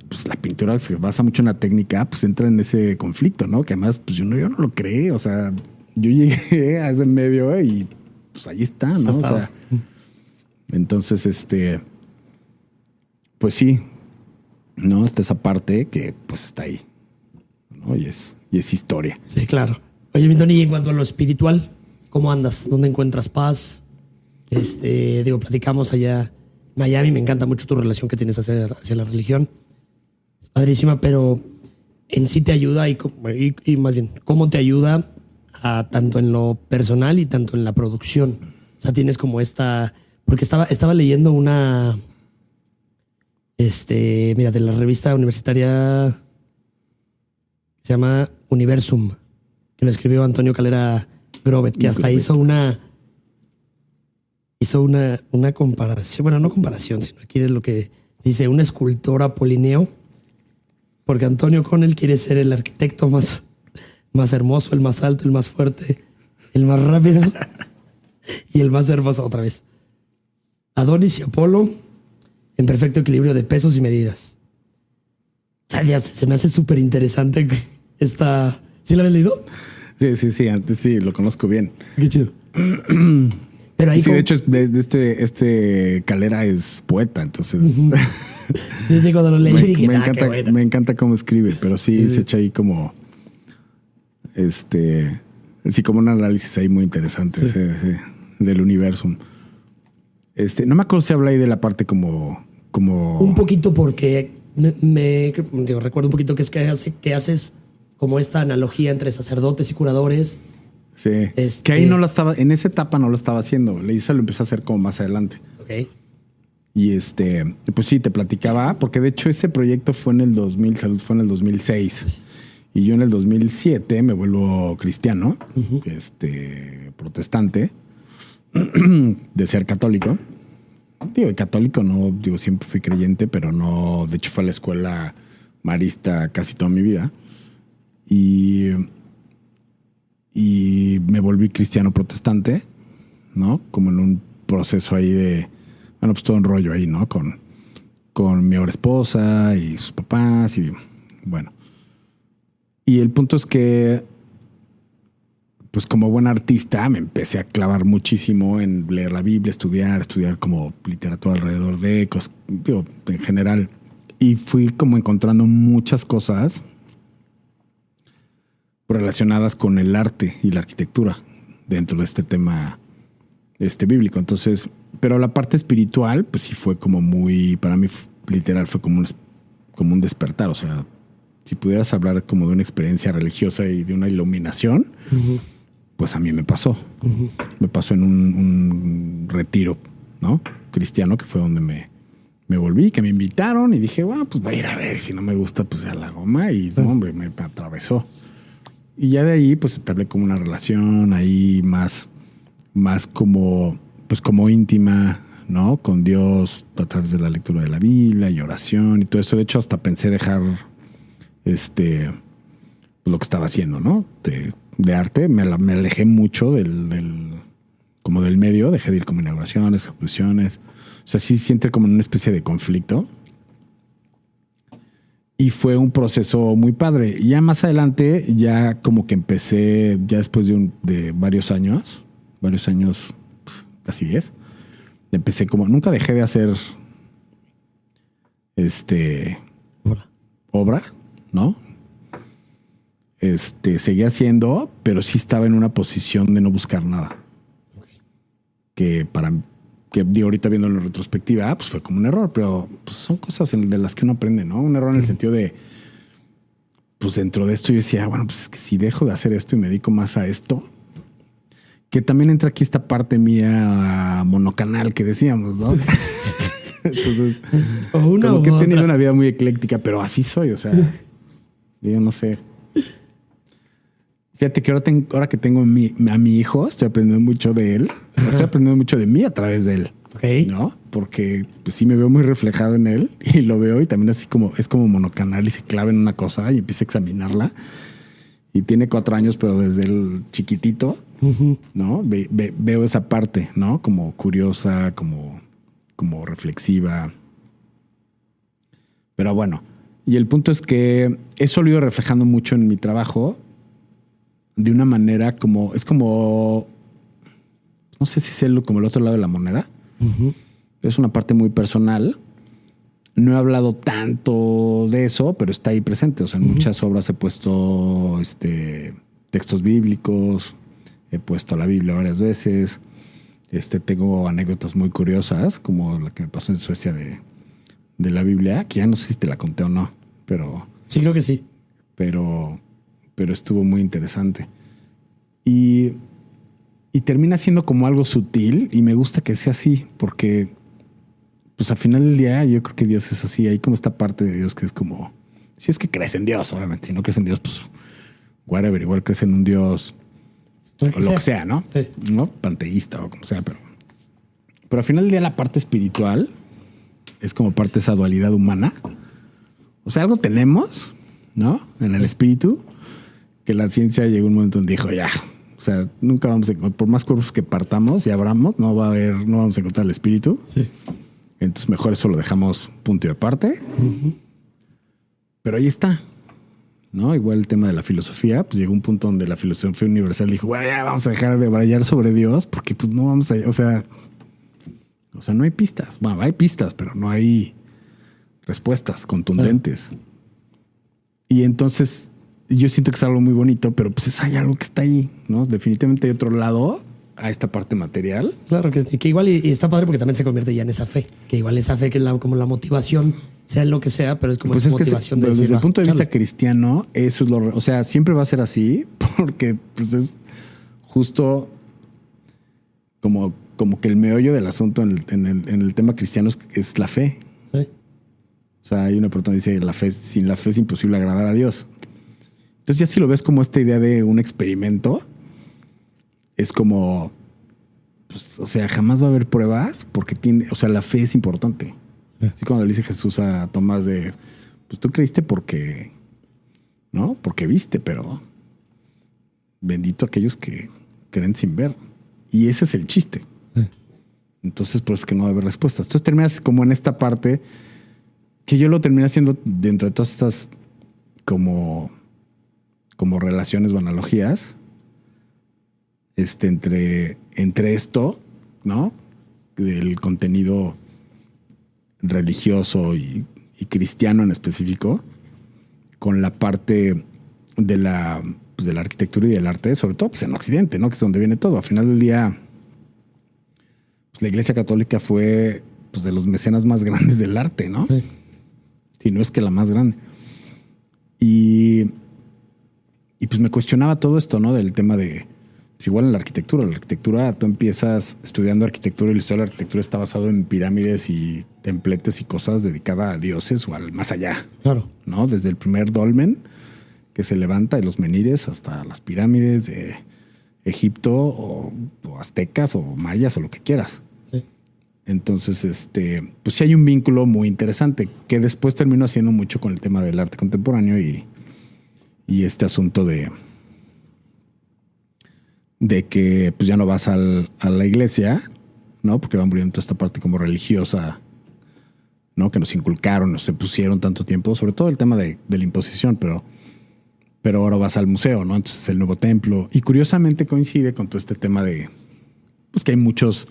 pues la pintura se basa mucho en la técnica, pues entra en ese conflicto, ¿no? Que además, pues yo no lo creé, o sea, yo llegué a ese medio y pues ahí está, ¿no? O sea, entonces, pues sí, ¿no? Está esa parte que pues está ahí, ¿no? Y es historia. Sí, claro. Oye, mi Tony, en cuanto a lo espiritual, ¿cómo andas? ¿Dónde encuentras paz? Digo, platicamos allá en Miami, me encanta mucho tu relación que tienes hacia la religión. Es padrísima, pero en sí te ayuda y más bien, ¿cómo te ayuda tanto en lo personal y tanto en la producción? O sea, tienes como porque estaba leyendo una, mira, de la revista universitaria, se llama Universum, que lo escribió Antonio Calera Grobet, que hasta hizo una comparación, bueno, no comparación, sino aquí es lo que dice, un escultor apolineo, porque Antonio Connell quiere ser el arquitecto más hermoso, el más alto, el más fuerte, el más rápido y el más hermoso otra vez. Adonis y Apolo en perfecto equilibrio de pesos y medidas. O sea, ya se me hace súper interesante esta... ¿Sí la habías leído? Sí, antes sí, lo conozco bien. Qué chido. Pero ahí sí, de hecho, este Calera es poeta, entonces... Sí, cuando lo leí dije, me encanta cómo escribe, pero sí se echa ahí como... sí, como un análisis ahí muy interesante del universo. No me acuerdo si habla ahí de la parte como... Un poquito porque recuerdo un poquito que es que haces como esta analogía entre sacerdotes y curadores. Sí. Que ahí no lo estaba, en esa etapa no lo estaba haciendo. Lo empecé a hacer como más adelante. Ok. Y pues sí, te platicaba, porque de hecho ese proyecto fue en el 2006. Y yo en el 2007 me vuelvo cristiano, protestante, de ser católico. Digo, católico no, digo, siempre fui creyente, pero no, de hecho fue a la escuela marista casi toda mi vida. Y me volví cristiano protestante, ¿no? Como en un proceso ahí de, bueno, pues todo un rollo ahí, ¿no? Con mi ahora esposa y sus papás y bueno. Y el punto es que, pues como buen artista, me empecé a clavar muchísimo en leer la Biblia, estudiar como literatura alrededor de cosas, digo, en general. Y fui como encontrando muchas cosas relacionadas con el arte y la arquitectura dentro de este tema bíblico. Entonces, pero la parte espiritual, pues sí fue como muy, para mí literal fue como un despertar. O sea, si pudieras hablar como de una experiencia religiosa y de una iluminación, pues a mí me pasó. Me pasó en un retiro, ¿no? Cristiano, que fue donde me volví, que me invitaron y dije, bueno, pues voy a ir a ver, si no me gusta, pues a la goma. Y no, hombre, me atravesó. Y ya de ahí, pues entablé como una relación ahí más como, pues como íntima, ¿no? Con Dios a través de la lectura de la Biblia y oración y todo eso. De hecho, hasta pensé dejar lo que estaba haciendo, ¿no? De arte. Me alejé mucho del medio. Dejé de ir como inauguraciones, exposiciones. O sea, sí siente como una especie de conflicto. Y fue un proceso muy padre. Y ya más adelante, ya como que empecé, ya después de varios años, casi 10, empecé como, nunca dejé de hacer obra, ¿no? seguía haciendo, pero sí estaba en una posición de no buscar nada. Que digo, ahorita viendo en retrospectiva, pues fue como un error, pero pues son cosas de las que uno aprende, ¿no? Un error en el sentido de, pues dentro de esto yo decía, bueno, pues es que si dejo de hacer esto y me dedico más a esto, que también entra aquí esta parte mía monocanal que decíamos, ¿no? Entonces, como que he tenido una vida muy ecléctica, pero así soy, o sea, yo no sé. Fíjate que ahora que tengo a mi hijo, estoy aprendiendo mucho de él. Estoy aprendiendo mucho de mí a través de él. Okay. ¿No? Porque pues, sí me veo muy reflejado en él y lo veo y también así como es como monocanal y se clava en una cosa y empieza a examinarla. Y tiene 4 años, pero desde el chiquitito, ¿no? Veo esa parte, ¿no? Como curiosa, como reflexiva. Pero bueno, y el punto es que eso lo he ido reflejando mucho en mi trabajo de una manera como, es como, no sé si es como el otro lado de la moneda. Es una parte muy personal. No he hablado tanto de eso, pero está ahí presente. O sea, en muchas obras he puesto textos bíblicos, he puesto la Biblia varias veces. Tengo anécdotas muy curiosas, como la que me pasó en Suecia de la Biblia, que ya no sé si te la conté o no, pero... Sí, creo que sí. Pero estuvo muy interesante. Y termina siendo como algo sutil y me gusta que sea así, porque pues al final del día yo creo que Dios es así. Hay como esta parte de Dios que es como, si es que crees en Dios, obviamente. Si no crees en Dios, pues whatever, igual crees en un Dios o lo que sea, ¿no? Sí. ¿No? Panteísta o como sea, pero al final del día la parte espiritual es como parte de esa dualidad humana. O sea, algo tenemos, ¿no? En el espíritu, que la ciencia llegó a un momento donde dijo, ya, o sea, nunca vamos a encontrar, por más cuerpos que partamos y abramos, no vamos a encontrar el espíritu. Sí. Entonces mejor eso lo dejamos punto y aparte. Pero ahí está, ¿no? Igual el tema de la filosofía, pues llegó un punto donde la filosofía universal dijo, bueno, ya vamos a dejar de brayar sobre Dios porque pues no vamos a, o sea, no hay pistas. Bueno, hay pistas, pero no hay respuestas contundentes. Y entonces yo siento que es algo muy bonito, pero pues hay algo que está ahí, ¿no? Definitivamente hay otro lado a esta parte material. Claro, que igual y está padre porque también se convierte ya en esa fe, que igual esa fe que es como la motivación, sea lo que sea, pero es como pues esa es motivación que de decir, desde el punto de chale. vista cristiano, eso es o sea, siempre va a ser así, porque pues es justo como que el meollo del asunto en el tema cristiano es la fe. Sí. O sea, hay una persona que dice, sin la fe es imposible agradar a Dios. Entonces ya si lo ves como esta idea de un experimento, es como, pues, o sea, jamás va a haber pruebas porque la fe es importante. Así cuando le dice Jesús a Tomás pues tú creíste porque, ¿no? Porque viste, pero bendito aquellos que creen sin ver. Y ese es el chiste. Entonces, por eso es que no va a haber respuestas. Entonces terminas como en esta parte que yo lo terminé haciendo dentro de todas estas como relaciones o analogías entre esto, ¿no? Del contenido religioso y cristiano en específico, con la parte de la arquitectura y del arte, sobre todo pues en Occidente, ¿no? Que es donde viene todo. Al final del día, pues, la Iglesia Católica fue pues, de los mecenas más grandes del arte, ¿no? Sí. Si no es que la más grande. Y pues me cuestionaba todo esto, ¿no? Del tema de, pues igual en la arquitectura, tú empiezas estudiando arquitectura y la historia de la arquitectura está basado en pirámides y templetes y cosas dedicadas a dioses o al más allá. Claro. ¿No? Desde el primer dolmen que se levanta de los menires hasta las pirámides de Egipto o aztecas o mayas o lo que quieras. Sí. Entonces, pues sí hay un vínculo muy interesante que después terminó haciendo mucho con el tema del arte contemporáneo y este asunto de que pues ya no vas a la iglesia, ¿no? Porque van muriendo toda esta parte como religiosa, ¿no? Que nos inculcaron, nos se pusieron tanto tiempo, sobre todo el tema de la imposición, pero ahora vas al museo, ¿no? Entonces el nuevo templo. Y curiosamente coincide con todo este tema de pues que hay muchos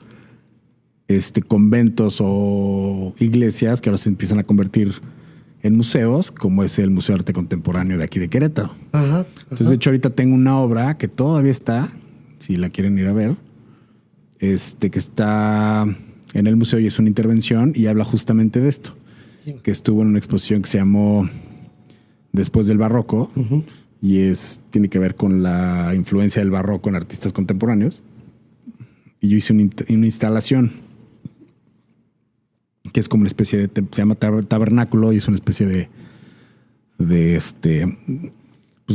conventos o iglesias que ahora se empiezan a convertir en museos, como es el Museo de Arte Contemporáneo de aquí de Querétaro. Ajá. Entonces, de hecho, ahorita tengo una obra que todavía está, si la quieren ir a ver, que está en el museo y es una intervención y habla justamente de esto. Sí. Que estuvo en una exposición que se llamó Después del Barroco y tiene que ver con la influencia del barroco en artistas contemporáneos. Y yo hice una instalación que es como una especie de, se llama tabernáculo y es una especie de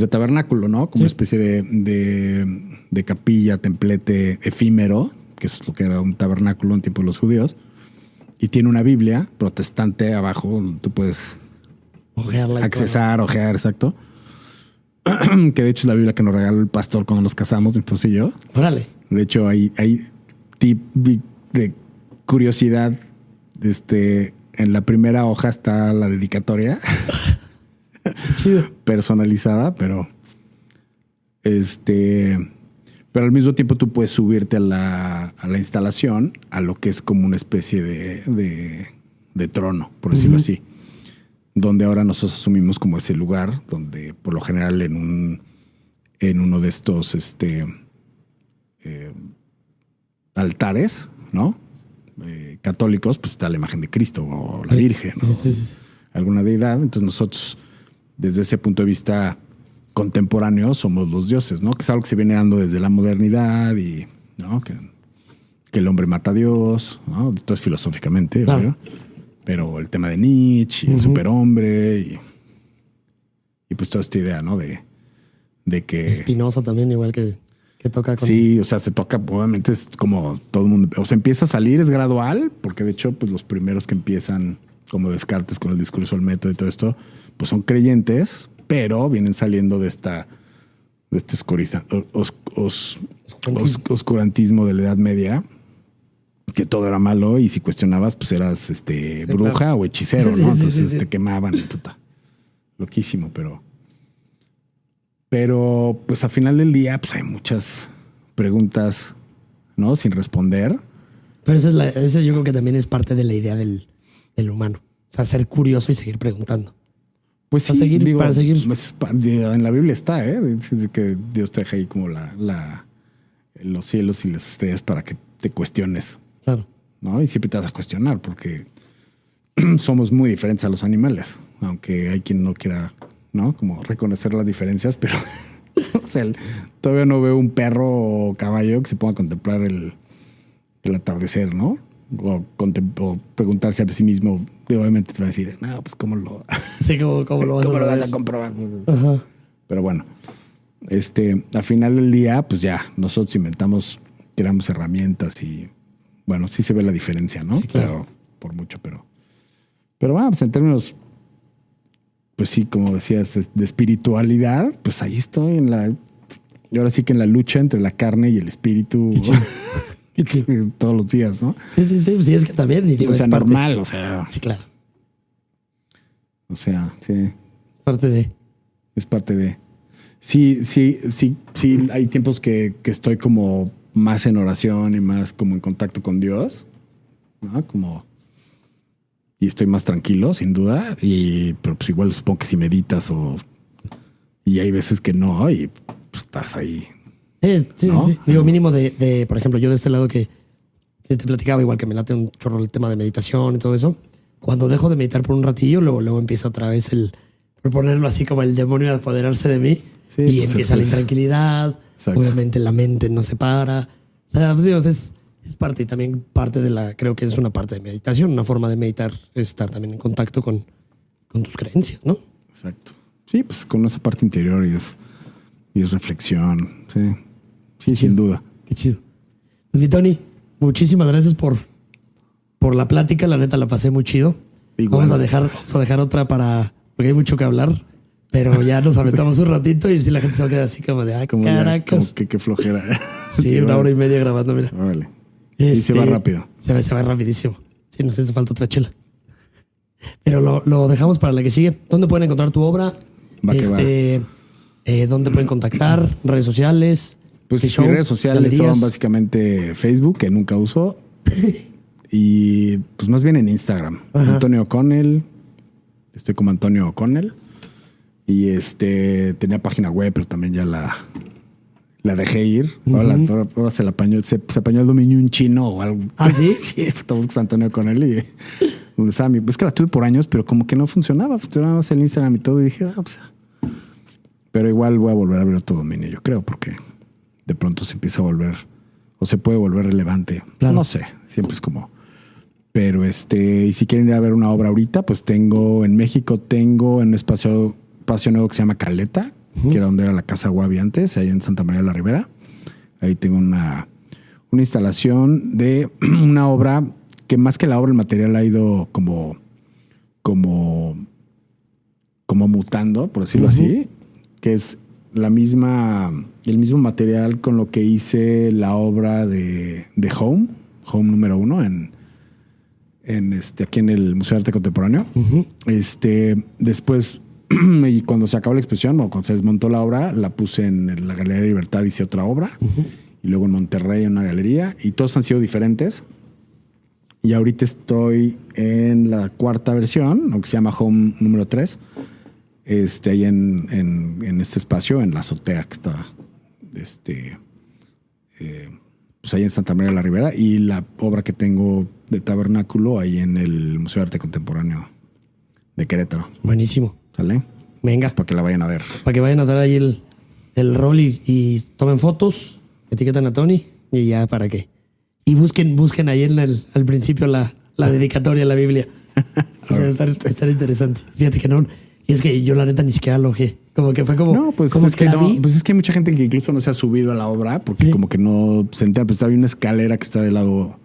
tabernáculo, ¿no? Como una especie de capilla, templete efímero, que es lo que era un tabernáculo en tiempo de los judíos. Y tiene una Biblia protestante abajo donde tú puedes ojear, exacto. Que de hecho es la Biblia que nos regaló el pastor cuando nos casamos, mi esposo y yo. Órale. De hecho, hay tip de curiosidad. En la primera hoja está la dedicatoria personalizada, pero al mismo tiempo tú puedes subirte a la instalación, a lo que es como una especie de trono, por decirlo así, donde ahora nosotros asumimos como ese lugar donde por lo general en uno de estos altares, ¿no? Católicos, pues está la imagen de Cristo o la Virgen, ¿no? Sí. Alguna deidad. Entonces nosotros, desde ese punto de vista contemporáneo, somos los dioses, ¿no? Que es algo que se viene dando desde la modernidad y, ¿no? Que el hombre mata a Dios, ¿no? Entonces filosóficamente, claro. Pero el tema de Nietzsche, el superhombre y pues toda esta idea, ¿no? De que Spinoza también, igual que toca con... Sí, o sea, se toca, obviamente es como todo el mundo, o sea, empieza a salir, es gradual, porque de hecho, pues los primeros que empiezan como Descartes con el discurso del método y todo esto, pues son creyentes, pero vienen saliendo de este oscurantismo de la Edad Media, que todo era malo y si cuestionabas, pues eras bruja, claro, o hechicero, ¿no? Entonces te quemaban, puta. Loquísimo, pero pues al final del día pues hay muchas preguntas, ¿no? Sin responder. Pero esa yo creo que también es parte de la idea del humano. O sea, ser curioso y seguir preguntando. Pues sí, para seguir. En la Biblia está, dice que Dios te deja ahí como los cielos y las estrellas para que te cuestiones. Claro. ¿No? Y siempre te vas a cuestionar porque somos muy diferentes a los animales, aunque hay quien no quiera, ¿no? Como reconocer las diferencias, pero o sea, todavía no veo un perro o caballo que se ponga a contemplar el atardecer, ¿no? O preguntarse a sí mismo, obviamente te va a decir, no, pues ¿cómo lo vas a comprobar? Ajá. Pero bueno, al final del día, pues ya, nosotros creamos herramientas y bueno, sí se ve la diferencia, ¿no? Sí, claro. Pero, por mucho, pero bueno, pues en términos, pues sí, como decías, de espiritualidad, pues ahí estoy y ahora sí que en la lucha entre la carne y el espíritu todos los días, ¿no? Sí, es que también. O sea, normal, o sea. Sí, claro. O sea, sí. Es parte de. Sí, hay tiempos que estoy como más en oración y más como en contacto con Dios, ¿no? Y estoy más tranquilo, sin duda, pero pues igual supongo que si meditas y hay veces que no, y pues estás ahí. Sí, ¿no? sí. Digo, mínimo por ejemplo, yo de este lado que te platicaba, igual que me late un chorro el tema de meditación y todo eso, cuando dejo de meditar por un ratillo, luego empieza otra vez por ponerlo así como el demonio a apoderarse de mí, y pues empieza la intranquilidad. Exacto. Obviamente la mente no se para. O sea, Dios, es parte, y también parte creo que es una parte de meditación, una forma de meditar es estar también en contacto con tus creencias, ¿no? Exacto. Sí, pues con esa parte interior y es reflexión. Sí, Qué sin chido. duda. Qué chido. Pues, mi Tony, muchísimas gracias por la plática. La neta la pasé muy chido. Igual. Vamos a dejar otra porque hay mucho que hablar, pero ya nos aventamos un ratito y si la gente se va a quedar así como de caracas. Como que qué flojera. Sí, una hora y media grabando, mira. Órale. Y se va rápido. Se va rapidísimo. Sí, nos hace falta otra chela. Pero lo dejamos para la que sigue. ¿Dónde pueden encontrar tu obra? ¿Dónde pueden contactar? ¿Redes sociales? Pues mis redes sociales son básicamente Facebook, que nunca uso. Y pues más bien en Instagram. Ajá. Antonio O'Connell. Estoy como Antonio O'Connell. Y tenía página web, pero también ya la dejé ir. Ahora se apañó el dominio un chino o algo. ¿Ah, sí? Sí, te buscas Antonio O'Connell y donde estaba es que la tuve por años, pero como que no funcionaba. Funcionaba más el Instagram y todo. Y dije, pues. Pero igual voy a volver a abrir otro dominio, yo creo, porque de pronto se empieza a volver o se puede volver relevante. Claro. No sé, siempre es como. Pero y si quieren ir a ver una obra ahorita, pues en México en un espacio nuevo que se llama Caleta, que era donde era la Casa Guavi antes, ahí en Santa María de la Ribera. Ahí tengo una instalación de una obra que más que la obra, el material ha ido como mutando, por decirlo así, que es el mismo material con lo que hice la obra de Home número 1 aquí en el Museo de Arte Contemporáneo. Después, y cuando se acabó la exposición, o cuando se desmontó la obra, la puse en la Galería Libertad, hice otra obra. Y luego en Monterrey en una galería. Y todos han sido diferentes. Y ahorita estoy en la 4ª versión, lo que se llama Home número 3. Ahí en este espacio, en la azotea que está pues ahí en Santa María de la Ribera. Y la obra que tengo de tabernáculo ahí en el Museo de Arte Contemporáneo de Querétaro. Buenísimo. ¿Sale? Venga. Para que la vayan a ver. Para que vayan a dar ahí el rol y tomen fotos, etiquetan a Tony y ya para qué. Y busquen ahí al principio la dedicatoria a la Biblia. O sea, estar interesante. Fíjate que no. Y es que yo la neta ni siquiera lo ojé. Como que fue como. No, pues como es que no. vi. Pues es que hay mucha gente que incluso no se ha subido a la obra porque Sí. como que no se entera. Pues hay una escalera que está del lado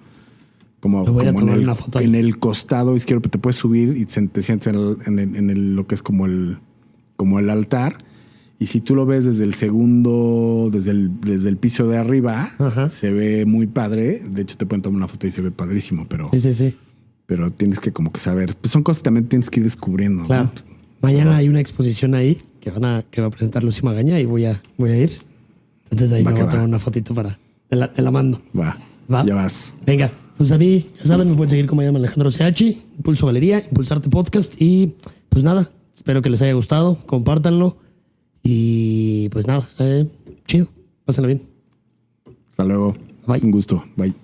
como Me voy a tomar en una foto ahí. en el costado izquierdo, pero te puedes subir y te sientes en lo que es como el altar. Y si tú lo ves desde el segundo, desde el piso de arriba, Ajá. se ve muy padre. De hecho, te pueden tomar una foto y se ve padrísimo, pero, Sí. pero tienes que como que saber. Pues son cosas que también tienes que ir descubriendo. ¿no? Claro. Mañana hay una exposición ahí que va a presentar Lucy Magaña y voy a ir. Entonces ahí Va me que voy a tomar va. una fotito te la mando. Va. Va. Ya vas. Venga, pues a mí, ya saben, me pueden seguir como llama Alejandro CH, Impulso Galería, Impulsarte Podcast y pues nada, espero que les haya gustado, compártanlo y pues nada, chido, pásenla bien. Hasta luego. Bye. Un gusto. Bye.